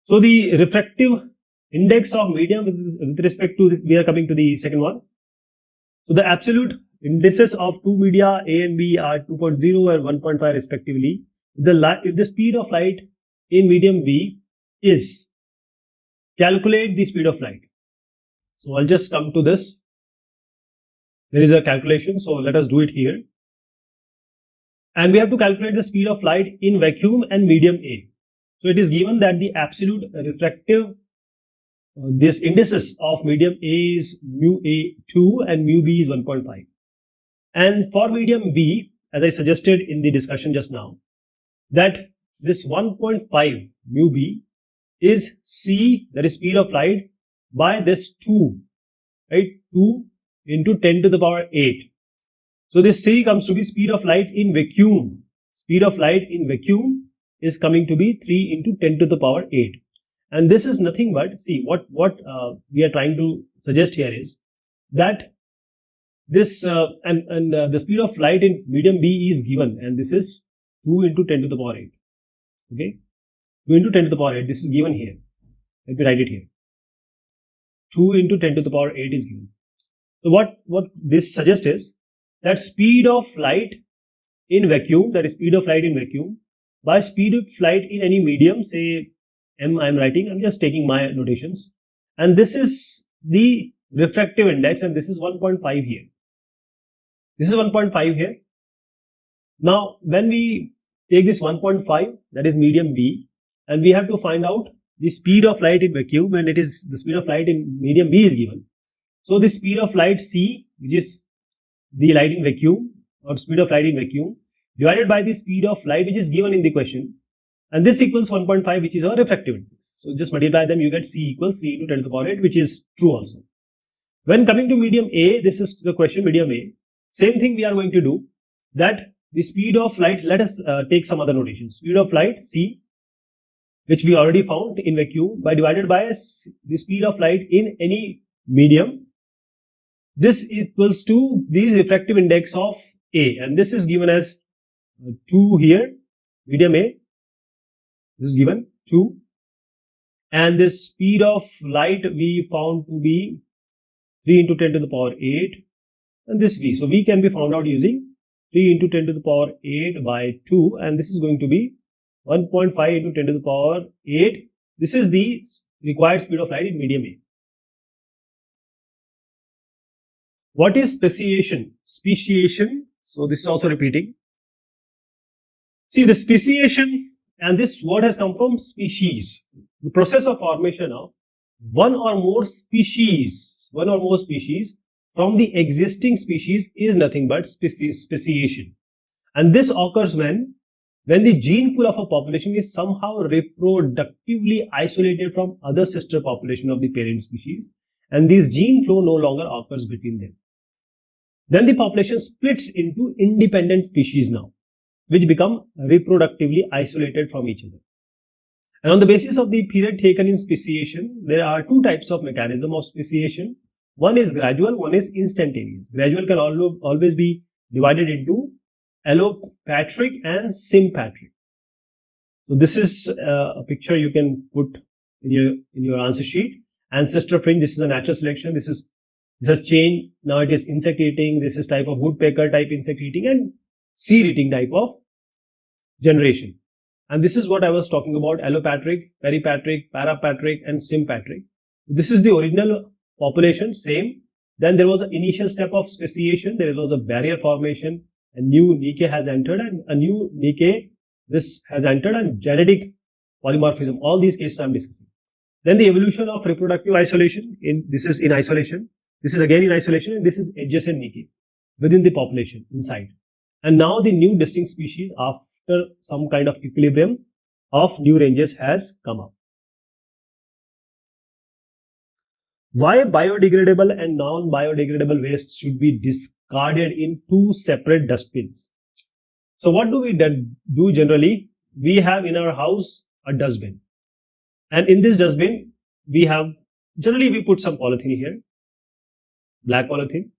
So the refractive index of medium with respect to, we are coming to the second one. So the absolute indices of two media A and B are 2.0 and 1.5 respectively. If the speed of light in medium B is, calculate the speed of light. So I'll just come to this. There is a calculation, so let us do it here. And we have to calculate the speed of light in vacuum and medium A. So it is given that the absolute refractive, this indices of medium A is mu A2 and mu B is 1.5. And for medium B, as I suggested in the discussion just now, that this 1.5 mu B is C, that is speed of light, by this 2, right? 2 into 10 to the power 8. So this C comes to be speed of light in vacuum. Speed of light in vacuum is coming to be 3 into 10 to the power 8. And this is nothing but, see, what we are trying to suggest here is that this the speed of light in medium B is given, and this is 2 into 10 to the power 8. Okay, 2 into 10 to the power 8. This is given here. Let me write it here. 2 into 10 to the power 8 is given. So what this suggests is that speed of light in vacuum, that is speed of light in vacuum, by speed of light in any medium, say M I am writing, I'm just taking my notations, and this is the refractive index, and this is 1.5 here. This is 1.5 here. Now when we take this 1.5, that is medium B, and we have to find out the speed of light in vacuum, and it is the speed of light in medium B is given. So the speed of light C, which is the light in vacuum, or speed of light in vacuum, divided by the speed of light which is given in the question, and this equals 1.5, which is our refractive index. So just multiply them, you get C equals 3 into 10 to the power 8, which is true also. When coming to medium A, this is the question medium A, same thing we are going to do, that the speed of light, let us take some other notation. Speed of light C, which we already found in vacuum, by divided by the speed of light in any medium, this equals to the refractive index of A, and this is given as 2 here, medium A, this is given 2, and this speed of light we found to be 3 into 10 to the power 8, and this V. So V can be found out using 3 into 10 to the power 8 by 2, and this is going to be 1.5 into 10 to the power 8. This is the required speed of light in medium A. What is speciation? Speciation. So this is also repeating. See, the speciation, and this word has come from species. The process of formation of one or more species from the existing species is nothing but speciation. And this occurs when the gene pool of a population is somehow reproductively isolated from other sister population of the parent species, and this gene flow no longer occurs between them. Then the population splits into independent species now, which become reproductively isolated from each other. And on the basis of the period taken in speciation, there are two types of mechanism of speciation. One is gradual, one is instantaneous. Gradual can always be divided into allopatric and sympatric. So this is a picture you can put in your answer sheet. Ancestor fringe, this is a natural selection. This has changed. Now it is insect eating. This is type of woodpecker type insect eating and seed eating type of generation. And this is what I was talking about: allopatric, peripatric, parapatric, and sympatric. This is the original population, same. Then there was an initial step of speciation. There was a barrier formation. A new niche has entered, and a new niche this has entered, and genetic polymorphism. All these cases I am discussing. Then the evolution of reproductive isolation. This is in isolation. This is again in isolation, and this is adjacent niche within the population inside. And now the new distinct species, after some kind of equilibrium of new ranges, has come up. Why biodegradable and non-biodegradable wastes should be discarded in two separate dustbins? So what do we do generally? We have in our house a dustbin, and in this dustbin we put some polythene here, black polythene,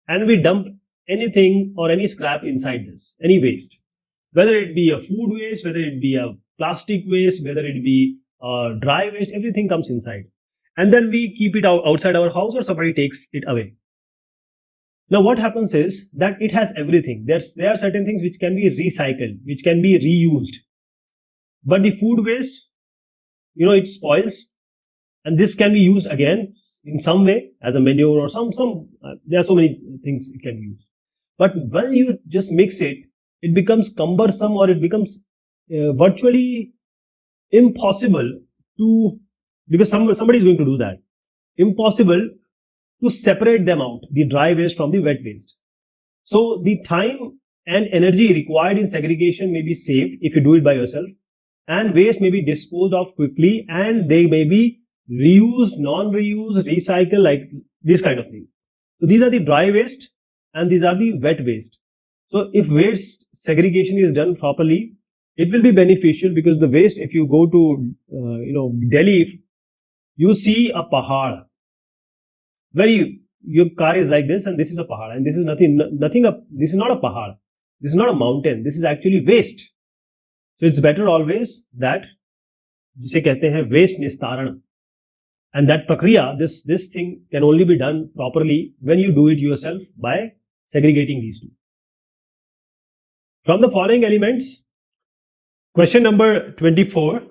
and we dump anything or any scrap inside this, any waste, whether it be a food waste, whether it be a plastic waste, whether it be dry waste, everything comes inside. And then we keep it outside our house, or somebody takes it away. Now what happens is that it has everything. There are certain things which can be recycled, which can be reused. But the food waste, it spoils, and this can be used again in some way as a manure or there are so many things it can be used. But when you just mix it, it becomes cumbersome, or it becomes virtually impossible to, because somebody is going to do that, impossible to separate them out, the dry waste from the wet waste. So the time and energy required in segregation may be saved if you do it by yourself, and waste may be disposed of quickly, and they may be reused, non-reused, recycled, like this kind of thing. So these are the dry waste and these are the wet waste. So if waste segregation is done properly, it will be beneficial, because the waste, if you go to Delhi, you see a pahad. Your car is like this, and this is a pahad, and this is nothing. This is not a pahad. This is not a mountain. This is actually waste. So it's better always that जिसे कहते हैं waste निस्तारण, and that prakriya, this thing can only be done properly when you do it yourself by segregating these two. From the following elements, question number 24.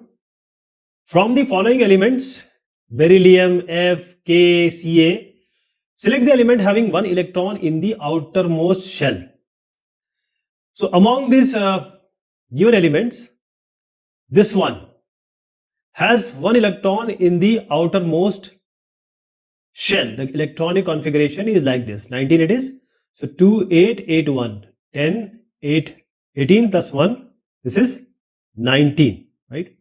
From the following elements, beryllium, F, K, Ca, select the element having one electron in the outermost shell. So among these given elements, this one has one electron in the outermost shell. The electronic configuration is like this. 19 it is. So 2, 8, 8, 1, 10, 8, 18 plus 1. This is 19, right?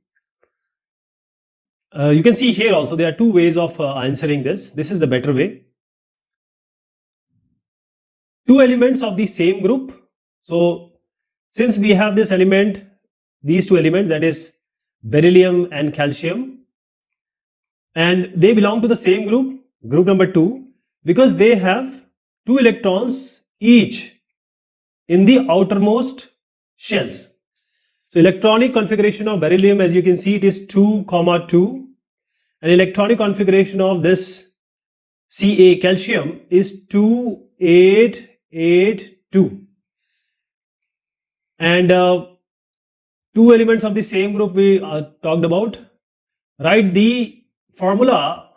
You can see here also there are two ways of answering this. This is the better way. Two elements of the same group. So since we have this element, these two elements, that is beryllium and calcium, and they belong to the same group, group number 2, because they have 2 electrons each in the outermost shells. So electronic configuration of beryllium, as you can see, it is 2, 2. And electronic configuration of this Ca calcium is 2, 8, 8, 2. And 2 elements of the same group we talked about. Write the formula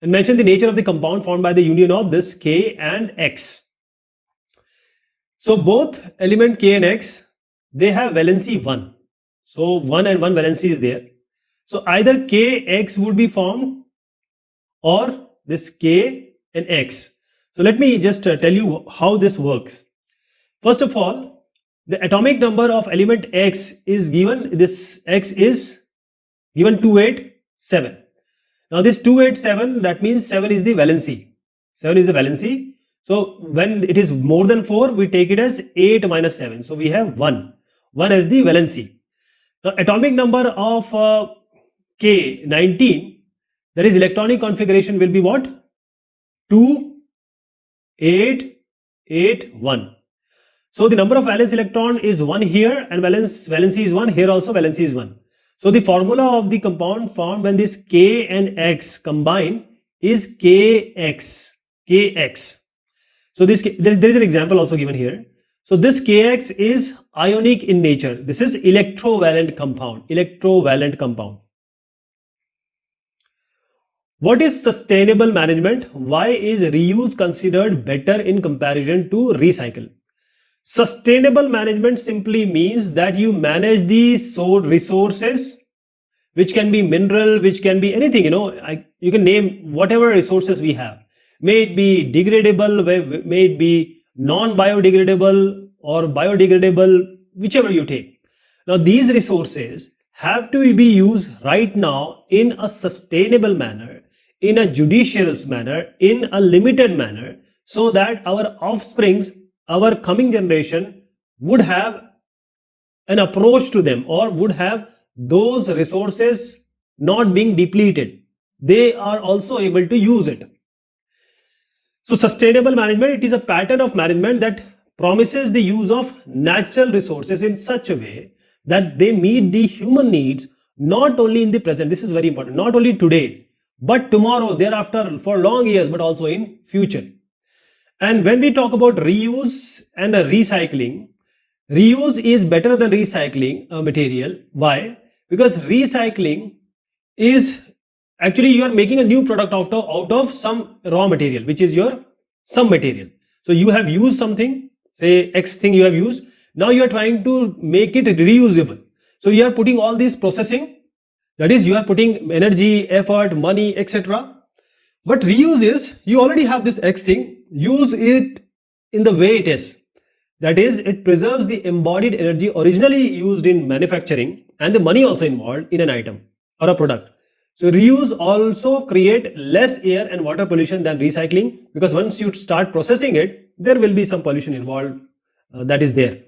and mention the nature of the compound formed by the union of this K and X. So both element K and X, they have valency 1. So 1 and 1 valency is there. So either KX would be formed or this K and X. So let me just tell you how this works. First of all, the atomic number of element X is given, this X is given 287. Now this 287, that means 7 is the valency. 7 is the valency. So when it is more than 4, we take it as 8 minus 7. So we have 1. 1 as the valency. Now atomic number of K, 19, that is electronic configuration will be what? 2, 8, 8, 1. So the number of valence electron is 1 here and valency is 1. Here also valency is 1. So the formula of the compound formed when this K and X combine is KX. KX. So this there is an example also given here. So this KX is ionic in nature. This is electrovalent compound. Electrovalent compound. What is sustainable management? Why is reuse considered better in comparison to recycle? Sustainable management simply means that you manage the resources, which can be mineral, which can be anything, you can name whatever resources we have. May it be degradable, may it be non-biodegradable or biodegradable, whichever you take. Now these resources have to be used right now in a sustainable manner, in a judicious manner, in a limited manner, so that our offsprings, our coming generation would have an approach to them or would have those resources not being depleted. They are also able to use it. So sustainable management, it is a pattern of management that promises the use of natural resources in such a way that they meet the human needs not only in the present, this is very important, not only today, but tomorrow, thereafter, for long years, but also in future. And when we talk about reuse and recycling, reuse is better than recycling a material. Why? Because recycling is actually you are making a new product out of some raw material, which is your some material. So you have used something, say X thing you have used. Now you are trying to make it reusable. So you are putting all this processing, that is you are putting energy, effort, money, etc. But reuse is you already have this X thing, use it in the way it is. That is, it preserves the embodied energy originally used in manufacturing and the money also involved in an item or a product. So reuse also create less air and water pollution than recycling, because once you start processing it, there will be some pollution involved that is there.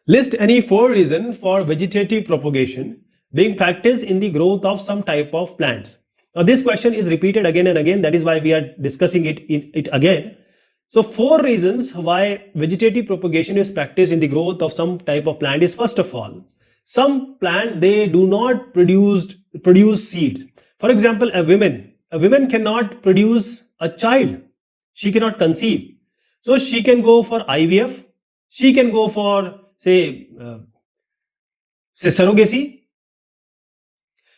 List any 4 reasons for vegetative propagation being practiced in the growth of some type of plants. Now this question is repeated again and again, that is why we are discussing it again. So 4 reasons why vegetative propagation is practiced in the growth of some type of plant is, first of all, some plant, they do not produce seeds. For example, a woman cannot produce a child. She cannot conceive. So she can go for IVF. She can go for say surrogacy.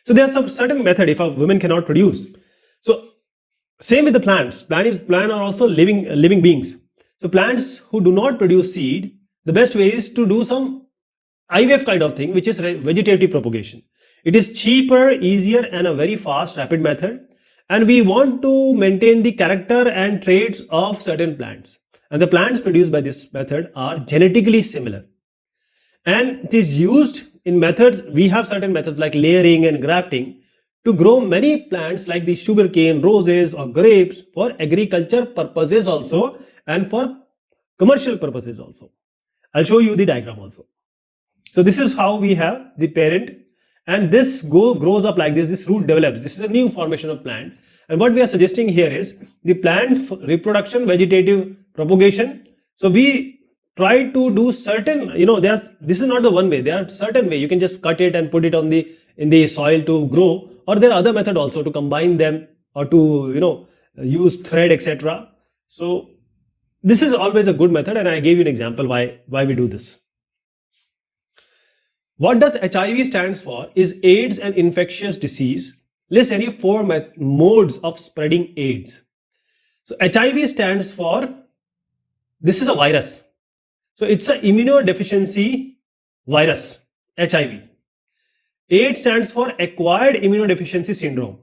So there are some certain method if a woman cannot produce. So same with the plants. Plants are also living beings. So plants who do not produce seed, the best way is to do some IVF kind of thing, which is vegetative propagation. It is cheaper, easier, and a very fast, rapid method. And we want to maintain the character and traits of certain plants. And the plants produced by this method are genetically similar. And it is used in methods, we have certain methods like layering and grafting to grow many plants like the sugarcane, roses or grapes for agriculture purposes also and for commercial purposes also. I'll show you the diagram also. So this is how we have the parent and this grows up like this root develops. This is a new formation of plant, and what we are suggesting here is the plant reproduction, vegetative propagation. So we try to do certain, this is not the one way, there are certain way. You can just cut it and put it in the soil to grow, or there are other method also to combine them, or to use thread, etc. So this is always a good method, and I gave you an example why we do this. What does HIV stands for is AIDS, an infectious disease. List any 4 modes of spreading AIDS. So HIV stands for, this is a virus. So it's an immunodeficiency virus, HIV. AIDS stands for acquired immunodeficiency syndrome.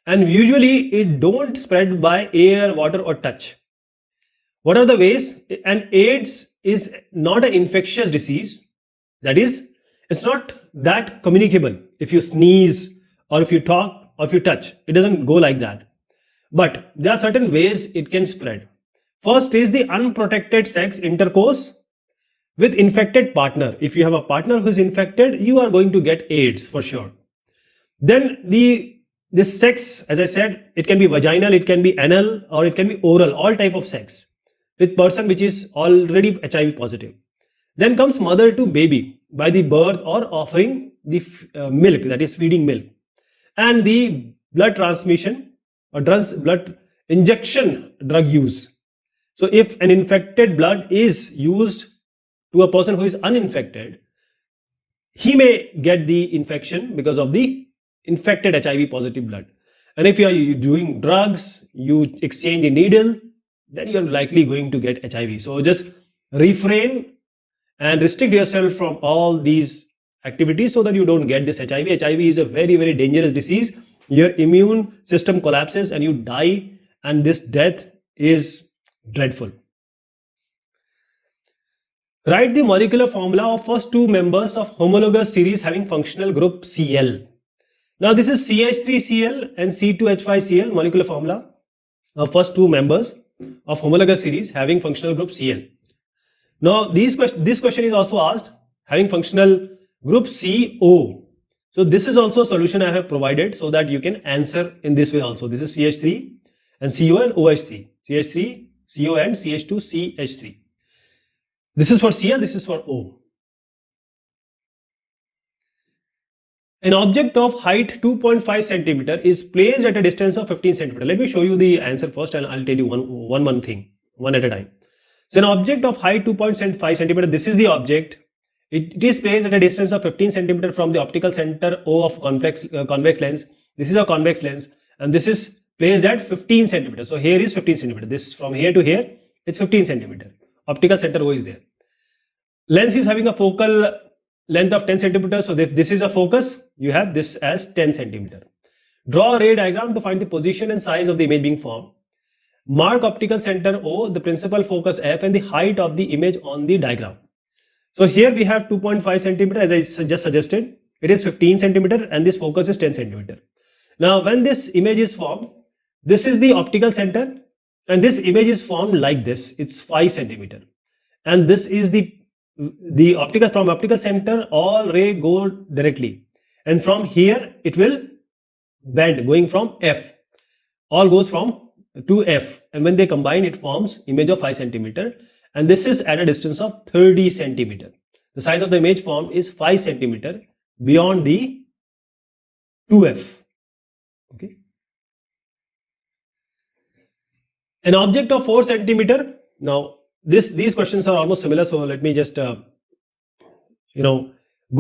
And usually it don't spread by air, water or touch. What are the ways? And AIDS is not an infectious disease. That is, it's not that communicable. If you sneeze or if you talk or if you touch, it doesn't go like that. But there are certain ways it can spread. First is the unprotected sex intercourse with infected partner. If you have a partner who is infected, you are going to get AIDS for sure. Then this sex, as I said, it can be vaginal, it can be anal, or it can be oral, all type of sex with person which is already HIV positive. Then comes mother to baby by the birth or offering the milk, that is feeding milk, and the blood transmission or blood injection drug use. So if an infected blood is used to a person who is uninfected, he may get the infection because of the infected HIV positive blood. And if you are doing drugs, you exchange the needle, then you are likely going to get HIV. So just refrain and restrict yourself from all these activities so that you don't get this HIV. HIV is a very, very dangerous disease. Your immune system collapses and you die, and this death is dreadful. Write the molecular formula of first 2 members of homologous series having functional group Cl. Now this is CH3Cl and C2H5Cl, molecular formula of first 2 members of homologous series having functional group Cl. Now this question is also asked having functional group CO. So this is also a solution I have provided so that you can answer in this way also. This is CH3 and CO and OH3. CH3, CO and CH2, CH3. This is for Cl, this is for O. An object of height 2.5 centimeter is placed at a distance of 15 centimeter. Let me show you the answer first and I'll tell you one thing, one at a time. So an object of height 2.5 centimeter, this is the object. It is placed at a distance of 15 centimeter from the optical center O of convex lens. This is a convex lens and this is placed at 15 centimeter. So here is 15 centimeter. This from here to here, it's 15 centimeter. Optical center O is there. Lens is having a focal length of 10 centimeters. So if this is a focus, you have this as 10 centimeter. Draw a ray diagram to find the position and size of the image being formed. Mark optical center O, the principal focus F, and the height of the image on the diagram. So here we have 2.5 centimeter, as I just suggested. It is 15 centimeter and this focus is 10 centimeter. Now when this image is formed, this is the optical center and this image is formed like this. It's 5 centimeter. And this is the optical center, all ray go directly. And from here it will bend going from F. All goes from to F. And when they combine, it forms image of 5 centimeter. And this is at a distance of 30 centimeter. The size of the image formed is 5 centimeter beyond the 2F. Okay. An object of 4 centimeter. Now these questions are almost similar, so let me just go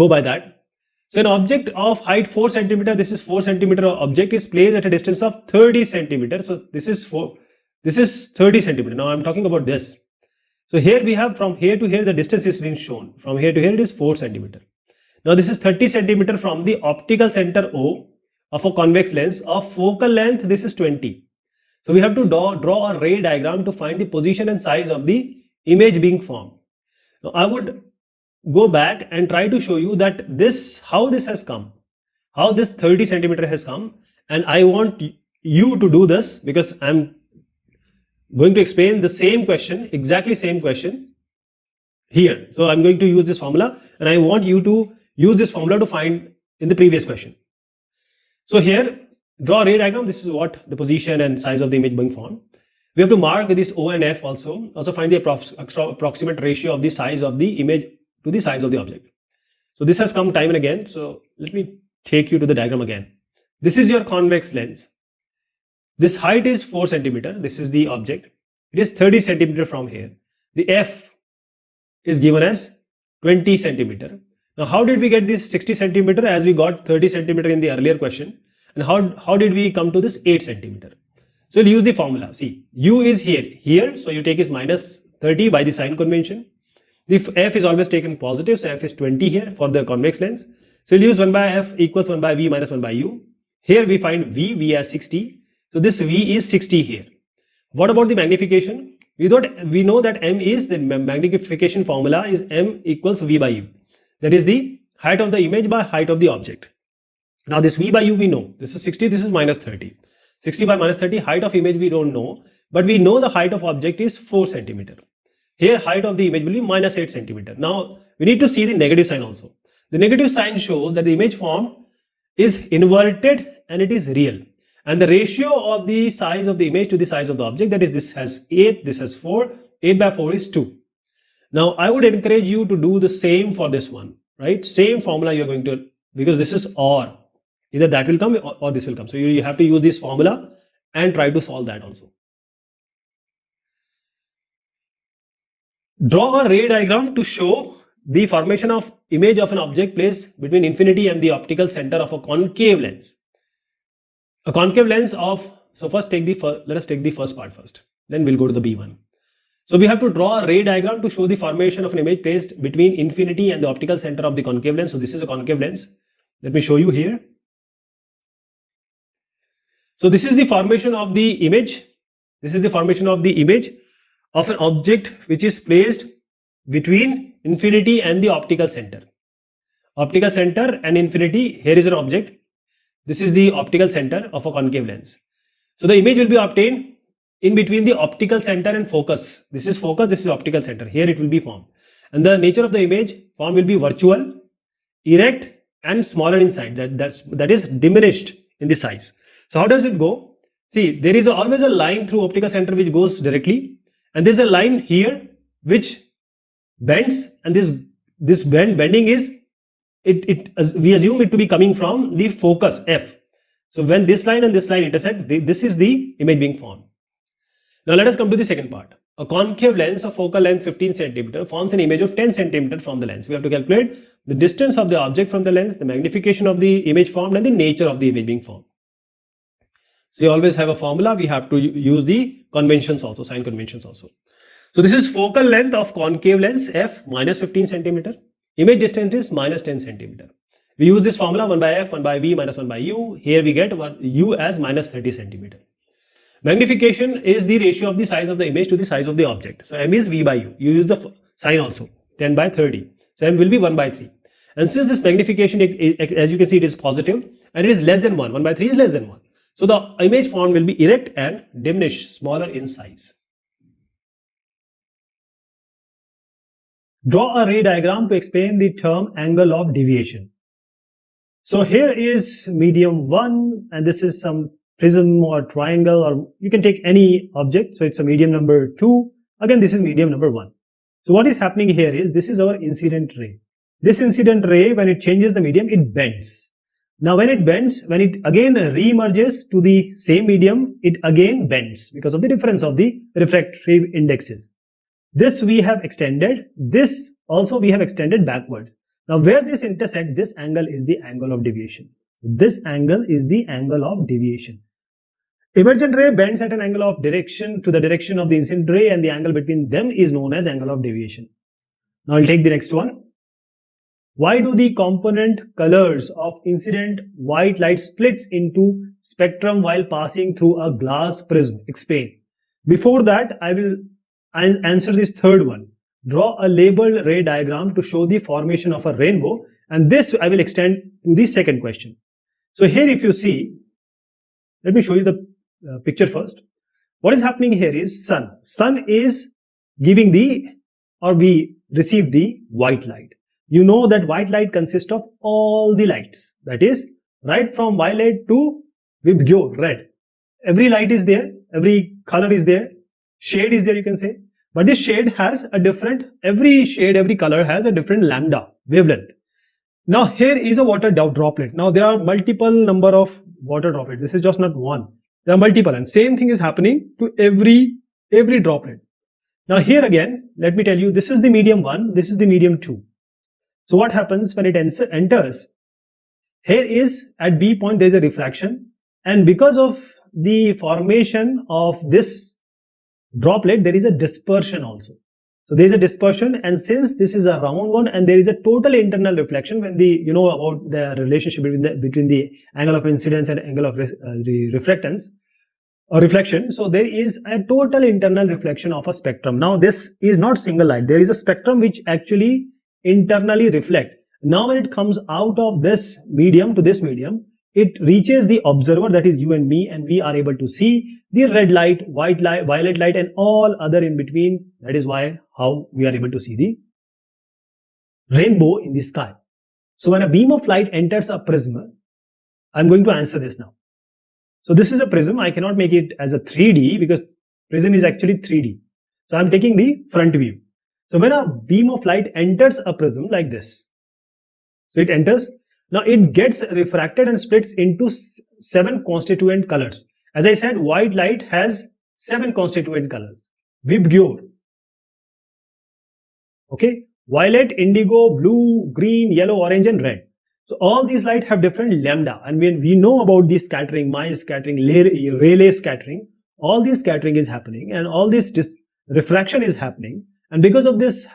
by that. So an object of height 4 centimeter, this is 4 centimeter object is placed at a distance of 30 centimeter. So this is 30 centimeter. Now I'm talking about this. So here we have from here to here the distance is being shown. From here to here it is 4 centimeter. Now this is 30 centimeter from the optical center O of a convex lens. Of focal length, this is 20. So we have to draw a ray diagram to find the position and size of the image being formed. Now I would go back and try to show you that how this has come, how this 30 centimeter has come, and I want you to do this because I'm going to explain the same question, exactly same question here. So I'm going to use this formula and I want you to use this formula to find in the previous question. So here, draw a ray diagram. This is what the position and size of the image being formed. We have to mark this O and F also. Also find the approximate ratio of the size of the image to the size of the object. So this has come time and again. So let me take you to the diagram again. This is your convex lens. This height is 4 centimeter. This is the object. It is 30 centimeter from here. The F is given as 20 centimeter. Now how did we get this 60 centimeter as we got 30 centimeter in the earlier question? And how did we come to this 8 centimeter? So we'll use the formula. See, U is here. So you take is minus 30 by the sign convention. The F is always taken positive. So F is 20 here for the convex lens. So we'll use 1 by F equals 1 by V minus 1 by U. Here we find V as 60. So this V is 60 here. What about the magnification? We know that M is the magnification formula is M equals V by U. That is the height of the image by height of the object. Now this V by U we know. This is 60, this is minus 30. 60 by minus 30, height of image we don't know. But we know the height of object is 4 centimeter. Here height of the image will be minus 8 centimeter. Now we need to see the negative sign also. The negative sign shows that the image form is inverted and it is real. And the ratio of the size of the image to the size of the object, that is this has 8, this has 4, 8 by 4 is 2. Now I would encourage you to do the same for this one, right? Same formula you're going to, because this is OR. Either that will come or this will come. So you have to use this formula and try to solve that also. Draw a ray diagram to show the formation of image of an object placed between infinity and the optical center of a concave lens. A concave lens of, so first let us take the first part first. Then we'll go to the B1. So we have to draw a ray diagram to show the formation of an image placed between infinity and the optical center of the concave lens. So this is a concave lens. Let me show you here. So this is the formation of the image. This is the formation of the image of an object which is placed between infinity and the optical center. Optical center and infinity, here is an object. This is the optical center of a concave lens. So the image will be obtained in between the optical center and focus. This is focus, this is optical center. Here it will be formed. And the nature of the image form will be virtual, erect and smaller in size. That is diminished in the size. So how does it go? See, there is always a line through optical center which goes directly, and there is a line here which bends, and this bending is we assume it to be coming from the focus F. So when this line and this line intersect, this is the image being formed. Now let us come to the second part. A concave lens of focal length 15 centimeter forms an image of 10 centimeter from the lens. We have to calculate the distance of the object from the lens, the magnification of the image formed, and the nature of the image being formed. So you always have a formula. We have to use the conventions also, sign conventions also. So this is focal length of concave lens F minus 15 centimeter. Image distance is minus 10 centimeter. We use this formula 1 by F, 1 by V minus 1 by U. Here we get U as minus 30 centimeter. Magnification is the ratio of the size of the image to the size of the object. So M is V by U. You use the sign also, 10 by 30. So M will be 1 by 3. And since this magnification, as you can see, it is positive and it is less than 1. 1 by 3 is less than 1. So the image form will be erect and diminished, smaller in size. Draw a ray diagram to explain the term angle of deviation. So here is medium 1 and this is some prism or triangle, or you can take any object. So it's a medium number 2. Again, this is medium number 1. So what is happening here is this is our incident ray. This incident ray, when it changes the medium, it bends. Now when it bends, when it again re-emerges to the same medium, it again bends because of the difference of the refractive indexes. This we have extended, this also we have extended backward. Now where this intersect, this angle is the angle of deviation. This angle is the angle of deviation. Emergent ray bends at an angle of direction to the direction of the incident ray, and the angle between them is known as angle of deviation. Now I'll take the next one. Why do the component colors of incident white light splits into spectrum while passing through a glass prism? Explain. Before that, I'll answer this third one. Draw a labeled ray diagram to show the formation of a rainbow, and this I will extend to the second question. So here if you see, let me show you the picture first. What is happening here is sun. Sun is giving we receive the white light. you know that white light consists of all the lights. That is, right from violet to vibgyor, red. Every light is there, every color is there, shade is there, you can say. But this shade has a different, every shade, every color has a different lambda, wavelength. Now here is a water droplet. Now there are multiple number of water droplets. This is just not one. There are multiple, and same thing is happening to every droplet. Now here again, let me tell you, this is the medium 1, this is the medium 2. So what happens when it enters? Here is at B point there is a refraction, and because of the formation of this droplet there is a dispersion also. So there is a dispersion, and since this is a round one and there is a total internal reflection, when the you know about the relationship between the angle of incidence and angle of reflectance or reflection, so there is a total internal reflection of a spectrum. Now this is not single light, there is a spectrum which actually internally reflect. Now when it comes out of this medium to this medium, it reaches the observer, that is you and me, and we are able to see the red light, white light, violet light, and all other in between. That is how we are able to see the rainbow in the sky. So when a beam of light enters a prism, I'm going to answer this now. So this is a prism. I cannot make it as a 3D because prism is actually 3D. So I'm taking the front view. So when a beam of light enters a prism like this, so it enters, now it gets refracted and splits into 7 constituent colors. As I said, white light has 7 constituent colors. Vibgyor, okay, violet, indigo, blue, green, yellow, orange, and red. So all these light have different lambda, and when we know about the scattering, Mie scattering, Rayleigh scattering, all this scattering is happening, and all this refraction is happening, and because of this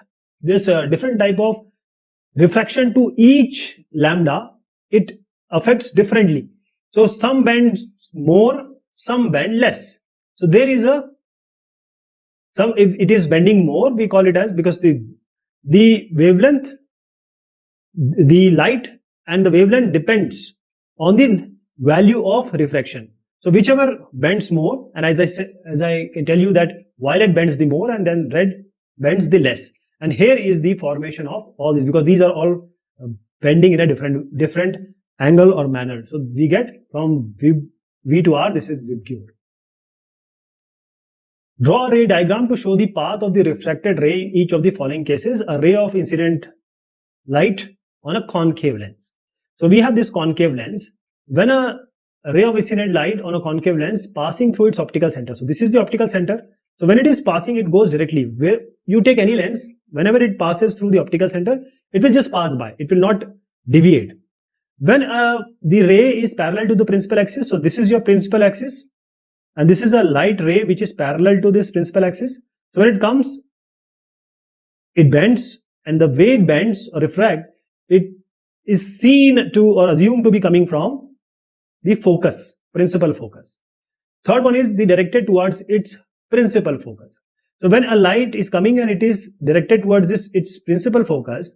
different type of refraction to each lambda, it affects differently. So some bends more, some bend less. So there is if it is bending more, we call it as, because the wavelength, the light and the wavelength depends on the value of refraction. So whichever bends more, and as I can tell you that violet bends the more and then red bends the less. And here is the formation of all these, because these are all bending in a different angle or manner. So we get from V to R, this is vibgyor. Draw a ray diagram to show the path of the refracted ray in each of the following cases. A ray of incident light on a concave lens. So we have this concave lens. When a ray of incident light on a concave lens passing through its optical center. So this is the optical center. So when it is passing, it goes directly. Where you take any lens, whenever it passes through the optical center, it will just pass by. It will not deviate. When the ray is parallel to the principal axis, so this is your principal axis, and this is a light ray which is parallel to this principal axis. So when it comes, it bends, and the way it bends or refract, it is seen to or assumed to be coming from the focus, principal focus. Third one is the directed towards its principal focus. So when a light is coming and it is directed towards its principal focus,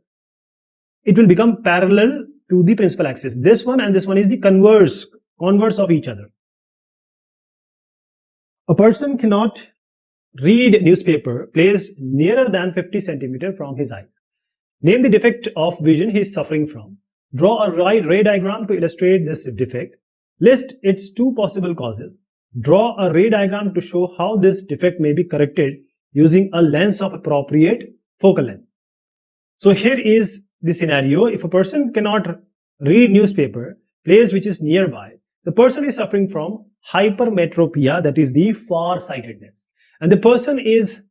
it will become parallel to the principal axis. This one and this one is the converse of each other. A person cannot read newspaper placed nearer than 50 centimeters from his eye. Name the defect of vision he is suffering from. Draw a ray diagram to illustrate this defect. List its 2 possible causes. Draw a ray diagram to show how this defect may be corrected using a lens of appropriate focal length. So here is the scenario. If a person cannot read newspaper place which is nearby, the person is suffering from hypermetropia, that is the far-sightedness, and the person is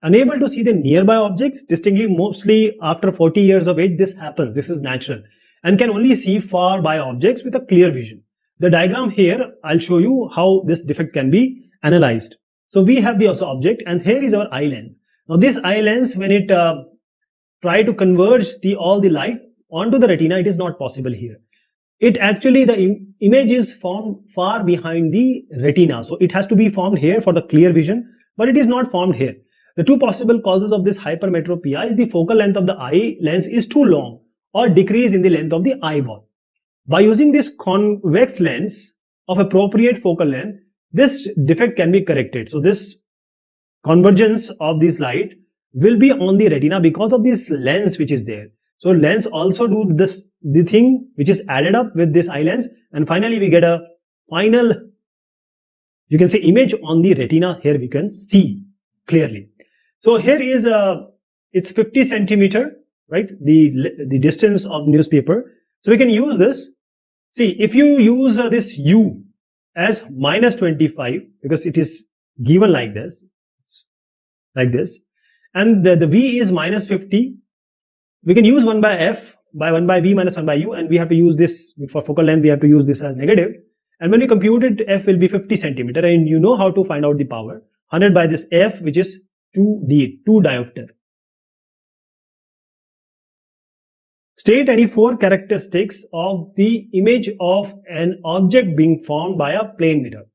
unable to see the nearby objects distinctly. Mostly after 40 years of age this happens, this is natural, and can only see far by objects with a clear vision. The diagram here, I'll show you how this defect can be analyzed. So we have the object, and here is our eye lens. Now this eye lens, when it try to converge all the light onto the retina, it is not possible here. It actually, the image is formed far behind the retina, so it has to be formed here for the clear vision, but it is not formed here. The 2 possible causes of this hypermetropia is the focal length of the eye lens is too long or decrease in the length of the eyeball. By using this convex lens of appropriate focal length, this defect can be corrected. So this convergence of this light will be on the retina because of this lens which is there. So lens also do this, the thing which is added up with this eye lens, and finally we get a final, you can say, image on the retina. Here we can see clearly. So here is it's 50 centimeter, right? The distance of newspaper. So we can use this. See, if you use this U as minus 25, because it is given like this, and the V is minus 50, we can use 1 by F by 1 by V minus 1 by U, and we have to use this for focal length, we have to use this as negative. And when we compute it, F will be 50 centimeter, and you know how to find out the power. 100 by this F, which is 2 diopter. State any 4 characteristics of the image of an object being formed by a plane mirror.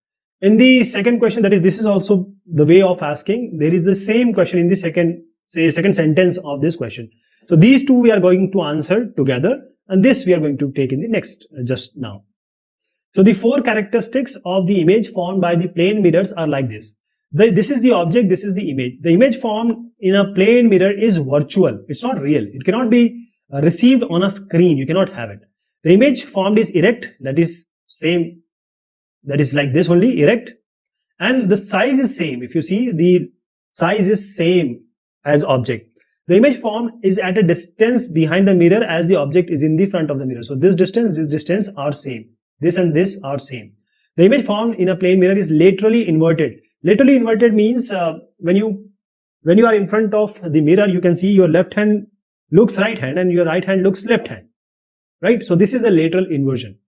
In the second question, that is, this is also the way of asking. There is the same question in the second sentence of this question. So these two we are going to answer together, and this we are going to take in the next just now. So the 4 characteristics of the image formed by the plane mirrors are like this. This is the object, this is the image. The image formed in a plane mirror is virtual. It's not real. It cannot be received on a screen. You cannot have it. The image formed is erect, that is same, that is like this only, erect, and the size is same. If you see, the size is same as object. The image formed is at a distance behind the mirror as the object is in the front of the mirror. So this distance are same. This and this are same. The image formed in a plane mirror is laterally inverted. Laterally inverted means when you are in front of the mirror, you can see your left hand looks right hand and your right hand looks left hand, right? So this is the lateral inversion.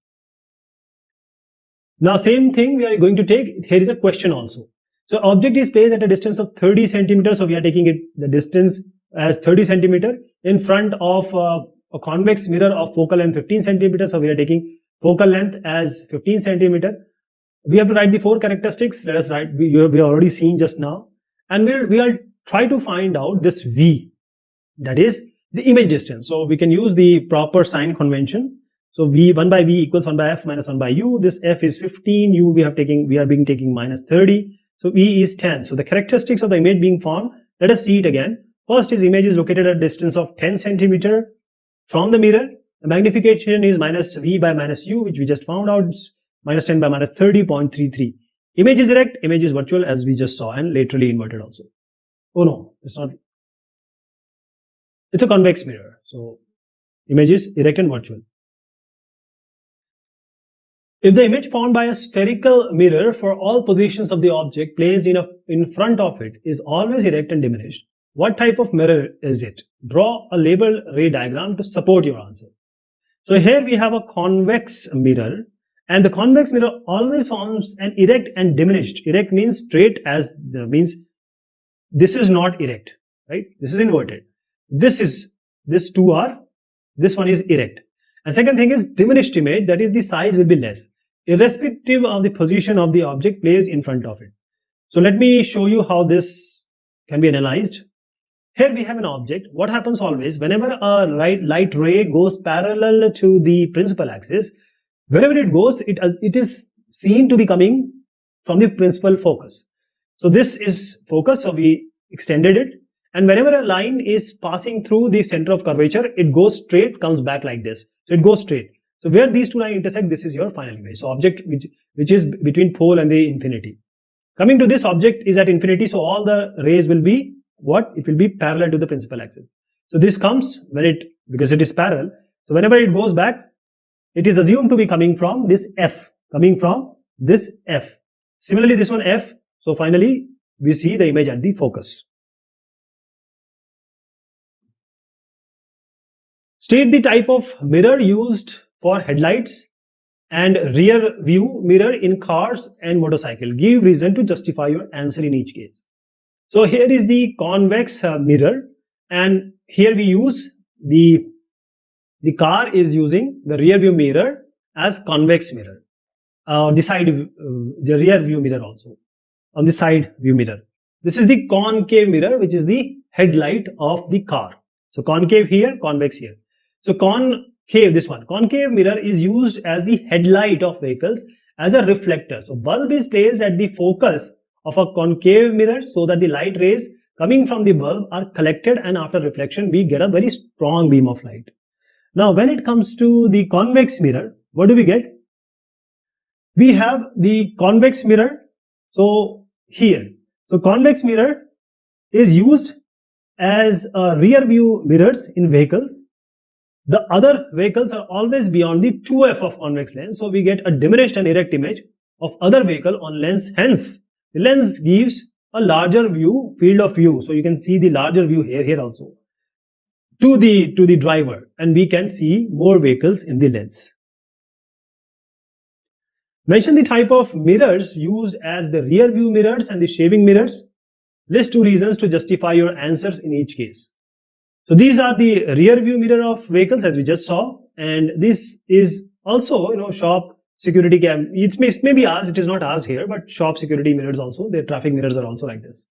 Now same thing we are going to take. Here is a question also. So object is placed at a distance of 30 centimeters. So we are taking it the distance as 30 centimeter in front of a convex mirror of focal length 15 centimeters. So we are taking focal length as 15 centimeter. We have to write the 4 characteristics. Let us write. We have already seen just now, and we will try to find out this V, that is the image distance. So we can use the proper sign convention. So 1 by V equals 1 by F minus 1 by U. This F is 15. U we are taking minus 30. So E is 10. So the characteristics of the image being formed. Let us see it again. First is image is located at a distance of 10 centimeter from the mirror. The magnification is minus V by minus U, which we just found out. It's minus 10 by minus 30.33. Image is erect, image is virtual, as we just saw, and laterally inverted also. Oh no, it's not. It's a convex mirror. So image is erect and virtual. If the image formed by a spherical mirror for all positions of the object placed in front of it is always erect and diminished, what type of mirror is it? Draw a labeled ray diagram to support your answer. So here we have a convex mirror, and the convex mirror always forms an erect and diminished. Erect means straight, means this is not erect, right? This is inverted. This one is erect. And second thing is diminished image, that is the size will be less, irrespective of the position of the object placed in front of it. So let me show you how this can be analyzed. Here we have an object. What happens always, whenever a light ray goes parallel to the principal axis, wherever it goes, it is seen to be coming from the principal focus. So this is focus, so we extended it. And whenever a line is passing through the center of curvature, it goes straight, comes back like this. So it goes straight. So where these two lines intersect, this is your final image. So object which is between pole and the infinity. Coming to this object is at infinity, so all the rays will be what? It will be parallel to the principal axis. So this comes because it is parallel. So whenever it goes back, it is assumed to be coming from this F, Similarly, this one F. So finally, we see the image at the focus. State the type of mirror used for headlights and rear view mirror in cars and motorcycle. Give reason to justify your answer in each case. So here is the convex mirror, and here we use the car is using the rear view mirror as convex mirror. The rear view mirror also on the side view mirror. This is the concave mirror, which is the headlight of the car. So concave here, convex here. So concave mirror is used as the headlight of vehicles as a reflector. So bulb is placed at the focus of a concave mirror so that the light rays coming from the bulb are collected, and after reflection we get a very strong beam of light. Now when it comes to the convex mirror, what do we get? We have the convex mirror. So here, so convex mirror is used as rear view mirrors in vehicles. The other vehicles are always beyond the 2f of convex lens, so we get a diminished and erect image of other vehicle on lens. Hence the lens gives a larger view, field of view, so you can see the larger view here also to the driver, and we can see more vehicles in the lens. Mention the type of mirrors used as the rear view mirrors and the shaving mirrors. List 2 reasons to justify your answers in each case. So these are the rear view mirror of vehicles as we just saw, and this is also shop security cam. It may be asked, it is not asked here, but shop security mirrors also, the traffic mirrors are also like this.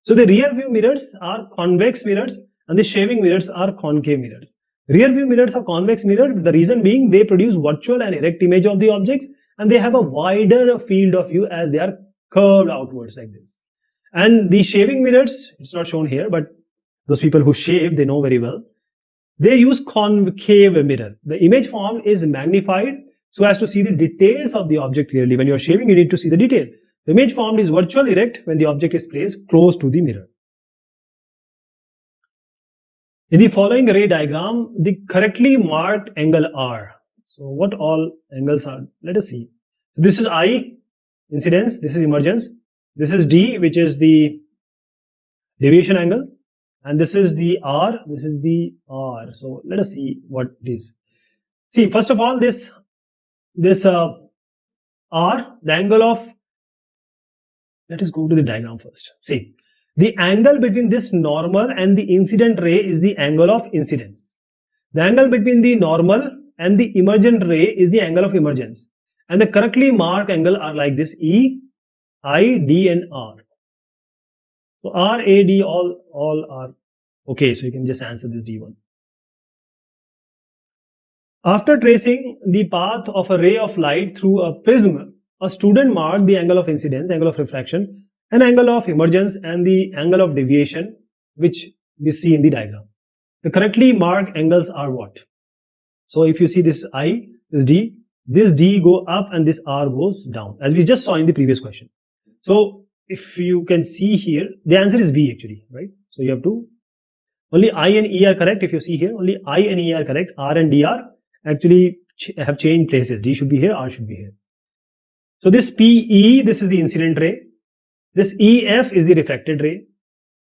So the rear view mirrors are convex mirrors and the shaving mirrors are concave mirrors. Rear view mirrors are convex mirrors, the reason being they produce virtual and erect image of the objects, and they have a wider field of view as they are curved outwards like this. And the shaving mirrors, it's not shown here, but those people who shave, they know very well. They use concave mirror. The image form is magnified so as to see the details of the object clearly. When you are shaving, you need to see the detail. The image formed is virtual erect when the object is placed close to the mirror. In the following ray diagram, the correctly marked angle R. So what all angles are? Let us see. This is I, incidence, this is emergence. This is D, which is the deviation angle. And this is the R, this is the R. So let us see what it is. See, first of all, this R, the angle of, let us go to the diagram first. See, the angle between this normal and the incident ray is the angle of incidence. The angle between the normal and the emergent ray is the angle of emergence. And the correctly marked angle are like this: E, I, D and R. So R, A, D all are okay. So you can just answer this D1. After tracing the path of a ray of light through a prism, a student marked the angle of incidence, angle of refraction, and angle of emergence and the angle of deviation, which we see in the diagram. The correctly marked angles are what? So if you see this I, this D go up and this R goes down, as we just saw in the previous question. So if you can see here, the answer is B actually, right? So you have to, only I and E are correct. If you see here, only I and E are correct. R and D are actually have changed places. D should be here, R should be here. So this PE, this is the incident ray. This EF is the refracted ray.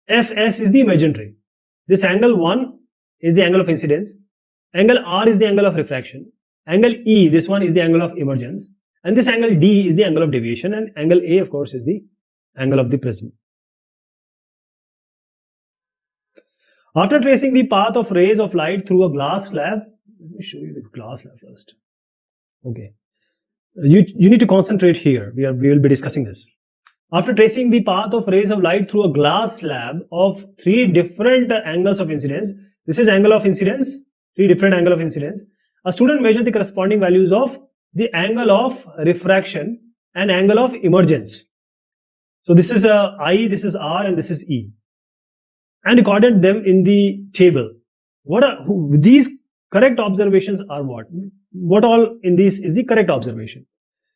FS is the emergent ray. This angle 1 is the angle of incidence. Angle R is the angle of refraction. Angle E, this one is the angle of emergence. And this angle D is the angle of deviation. And angle A, of course, is the angle of the prism. After tracing the path of rays of light through a glass slab, let me show you the glass slab first. Okay. You need to concentrate here. We will be discussing this. After tracing the path of rays of light through a glass slab of 3 different angles of incidence, this is angle of incidence, 3 different angles of incidence. A student measured the corresponding values of the angle of refraction and angle of emergence. So this is I, this is R, and this is E, and recorded them in the table. These correct observations are what? What all in this is the correct observation?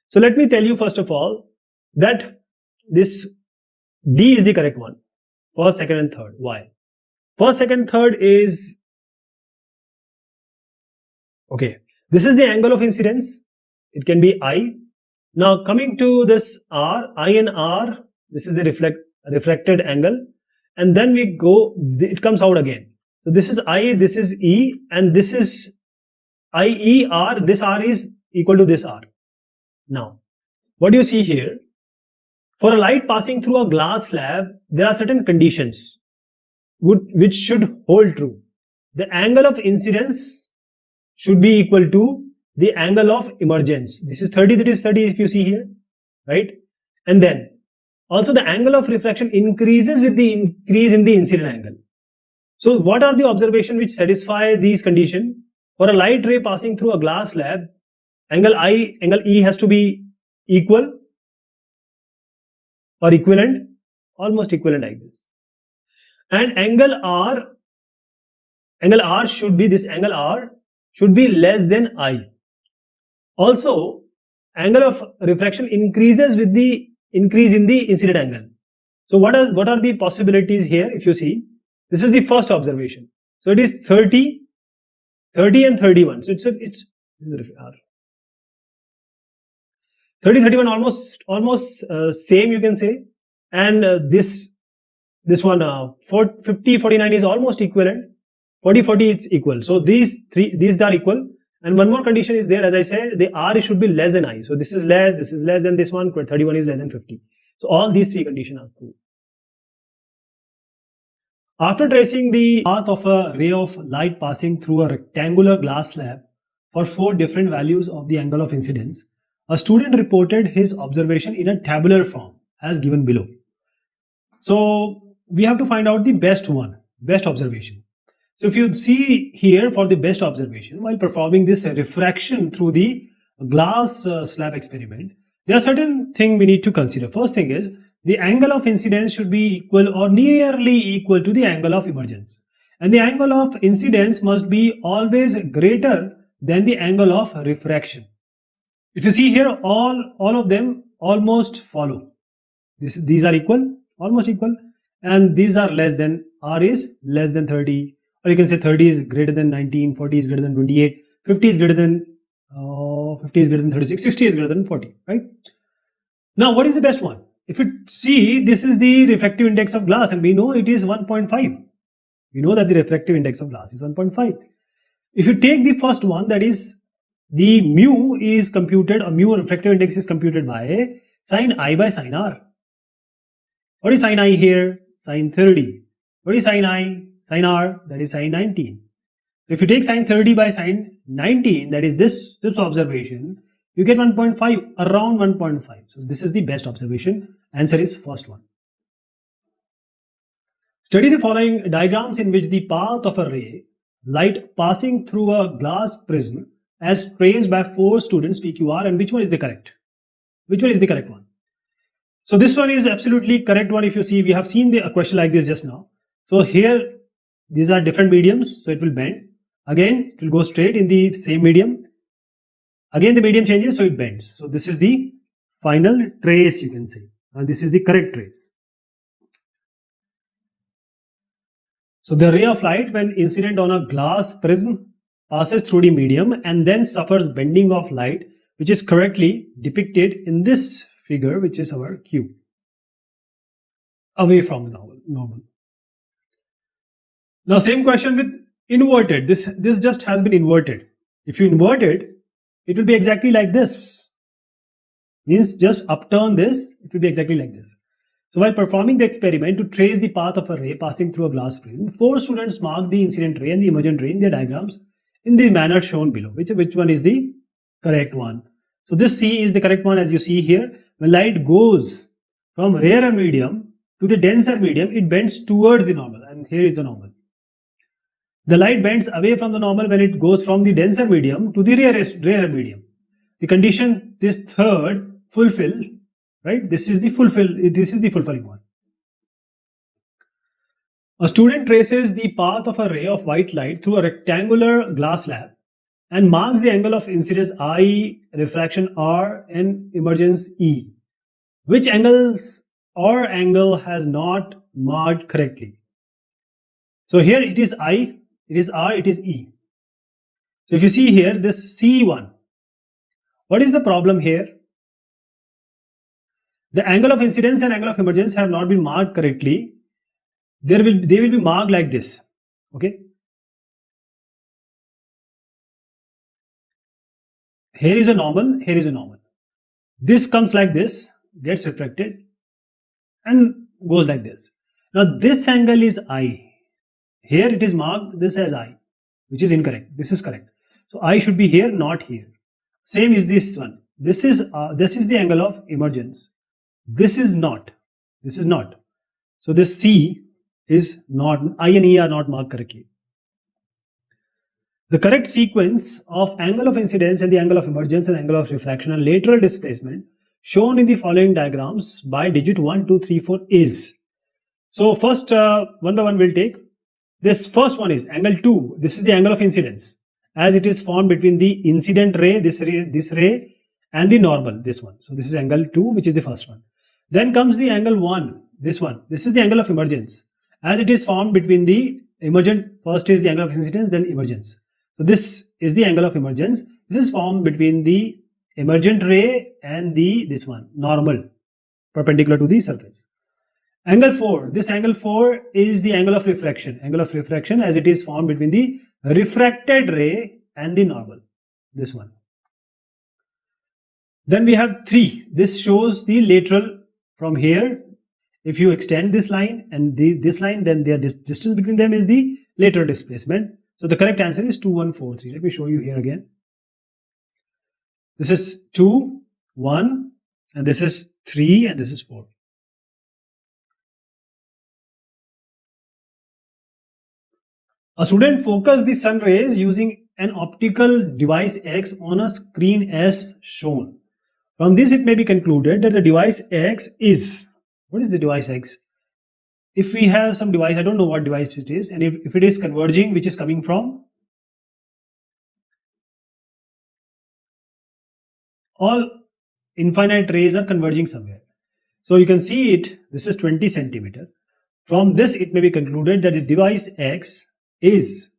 So let me tell you first of all that this D is the correct one. First, second and third. Why? First, second, third is okay. This is the angle of incidence. It can be I. Now coming to this R, I and R, this is the refracted angle, and then we go, it comes out again. So this is I, this is E, and this is I, E, R. This R is equal to this R. Now, what do you see here? For a light passing through a glass slab, there are certain conditions which should hold true. The angle of incidence should be equal to the angle of emergence. This is 30, that is 30 if you see here, right? And then also the angle of refraction increases with the increase in the incident angle. So what are the observations which satisfy these conditions? For a light ray passing through a glass slab, angle I, angle E has to be equal or equivalent, almost equivalent like this. and angle R should be, this angle R should be less than I. Also, angle of refraction increases with the increase in the incident angle. So what are the possibilities here? If you see, this is the first observation. So it is 30 and 31. So it's 30, 31 almost same, you can say. And this one 50, 49 is almost equivalent. 40, 40 it's equal. So these are equal. And one more condition is there, as I said, the R should be less than I. So this is less than this one, 31 is less than 50. So all these three conditions are true. After tracing the path of a ray of light passing through a rectangular glass slab for 4 different values of the angle of incidence, a student reported his observation in a tabular form as given below. So we have to find out the best observation. So if you see here, for the best observation, while performing this refraction through the glass slab experiment, there are certain things we need to consider. First thing is, the angle of incidence should be equal or nearly equal to the angle of emergence. And the angle of incidence must be always greater than the angle of refraction. If you see here, all of them almost follow. These are equal, almost equal, and these are less than, R is less than 30, or you can say 30 is greater than 19, 40 is greater than 28, 50 is greater than 36, 60 is greater than 40, right? Now, what is the best one? If you see, this is the refractive index of glass, and we know it is 1.5. We know that the refractive index of glass is 1.5. If you take the first one, that is the mu is computed, or mu refractive index is computed by sin I by sin R. What is sin I here? Sin 30. What is sin I? Sin R, that is sin 19. If you take sin 30 by sin 19, that is this observation, you get 1.5, around 1.5. So this is the best observation. Answer is first one. Study the following diagrams in which the path of a ray light passing through a glass prism as traced by 4 students PQR, and which one is the correct? Which one is the correct one? So this one is absolutely correct one. If you see, we have seen a question like this just now. So here, these are different mediums, so it will bend. Again, it will go straight in the same medium. Again, the medium changes, so it bends. So this is the final trace, you can say, and this is the correct trace. So the ray of light, when incident on a glass prism, passes through the medium and then suffers bending of light, which is correctly depicted in this figure, which is our Q, away from normal. Now, same question with inverted. This just has been inverted. If you invert it, it will be exactly like this. Means just upturn this, it will be exactly like this. So while performing the experiment to trace the path of a ray passing through a glass prism, 4 students marked the incident ray and the emergent ray in their diagrams in the manner shown below. Which one is the correct one? So this C is the correct one, as you see here. When light goes from rarer medium to the denser medium, it bends towards the normal, and here is the normal. The light bends away from the normal when it goes from the denser medium to the rarer medium. The condition, this third, fulfill, right? This is the fulfilling one. A student traces the path of a ray of white light through a rectangular glass slab and marks the angle of incidence I, refraction R, and emergence E. Which angles or angle has not marked correctly? So here it is I, it is R, it is E. So if you see here, this C1, what is the problem here? The angle of incidence and angle of emergence have not been marked correctly. They will be marked like this. Okay. Here is a normal, here is a normal. This comes like this, gets refracted and goes like this. Now this angle is I. Here it is marked this as I, which is incorrect. This is correct. So I should be here, not here. Same is this one. This is the angle of emergence. This is not. This is not. So this C is not, I and E are not marked correctly. The correct sequence of angle of incidence and the angle of emergence and angle of refraction and lateral displacement shown in the following diagrams by digit 1, 2, 3, 4 is. So first, one by one we'll take. This first one is angle 2. This is the angle of incidence, as it is formed between the incident ray, this ray, and the normal, this one. So this is angle 2, which is the first one. Then comes the angle 1, this one. This is the angle of emergence, as it is formed between the emergent. First is the angle of incidence, then emergence. So this is the angle of emergence. This is formed between the emergent ray and this one, normal, perpendicular to the surface. Angle 4. This angle 4 is the angle of refraction. Angle of refraction, as it is formed between the refracted ray and the normal. This one. Then we have 3. This shows the lateral from here. If you extend this line and this line, then the distance between them is the lateral displacement. So the correct answer is 2, 1, 4, 3. Let me show you here again. This is 2, 1, and this is 3, and this is 4. A student focused the sun rays using an optical device X on a screen as shown. From this, it may be concluded that the device X is, what is the device X? If we have some device, I don't know what device it is, and if it is converging, which is coming from, all infinite rays are converging somewhere. So you can see it, this is 20 centimeter. From this, it may be concluded that the device X is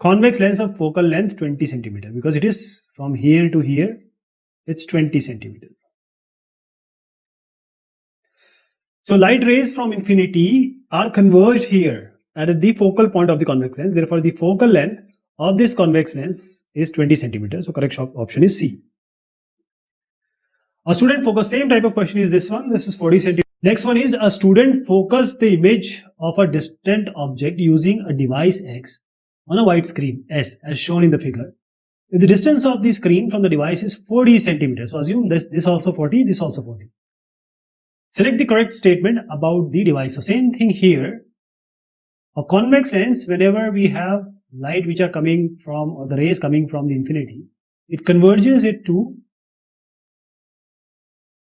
convex lens of focal length 20 centimeter, because it is from here to here, it's 20 centimeter. So light rays from infinity are converged here at the focal point of the convex lens. Therefore, the focal length of this convex lens is 20 centimeters. So correct option is C. A student focus, same type of question is this one. This is 40 centimeters. Next one is a student focused the image of a distant object using a device X on a white screen S, as shown in the figure. If the distance of the screen from the device is 40 centimeters, so assume this also 40, this also 40. Select the correct statement about the device. So same thing here. A convex lens, whenever we have light which are coming from, or the rays coming from the infinity, it converges it to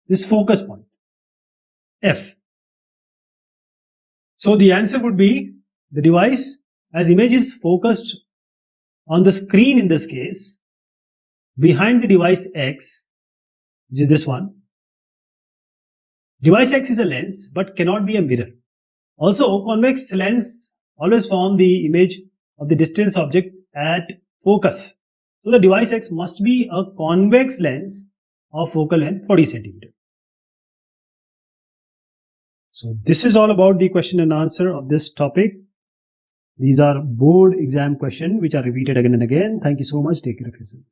this focus point, F. So the answer would be the device, as image is focused on the screen in this case, behind the device X, which is this one. Device X is a lens but cannot be a mirror. Also, convex lens always form the image of the distant object at focus. So the device X must be a convex lens of focal length 40 centimeter. So this is all about the question and answer of this topic. These are board exam questions which are repeated again and again. Thank you so much. Take care of yourself.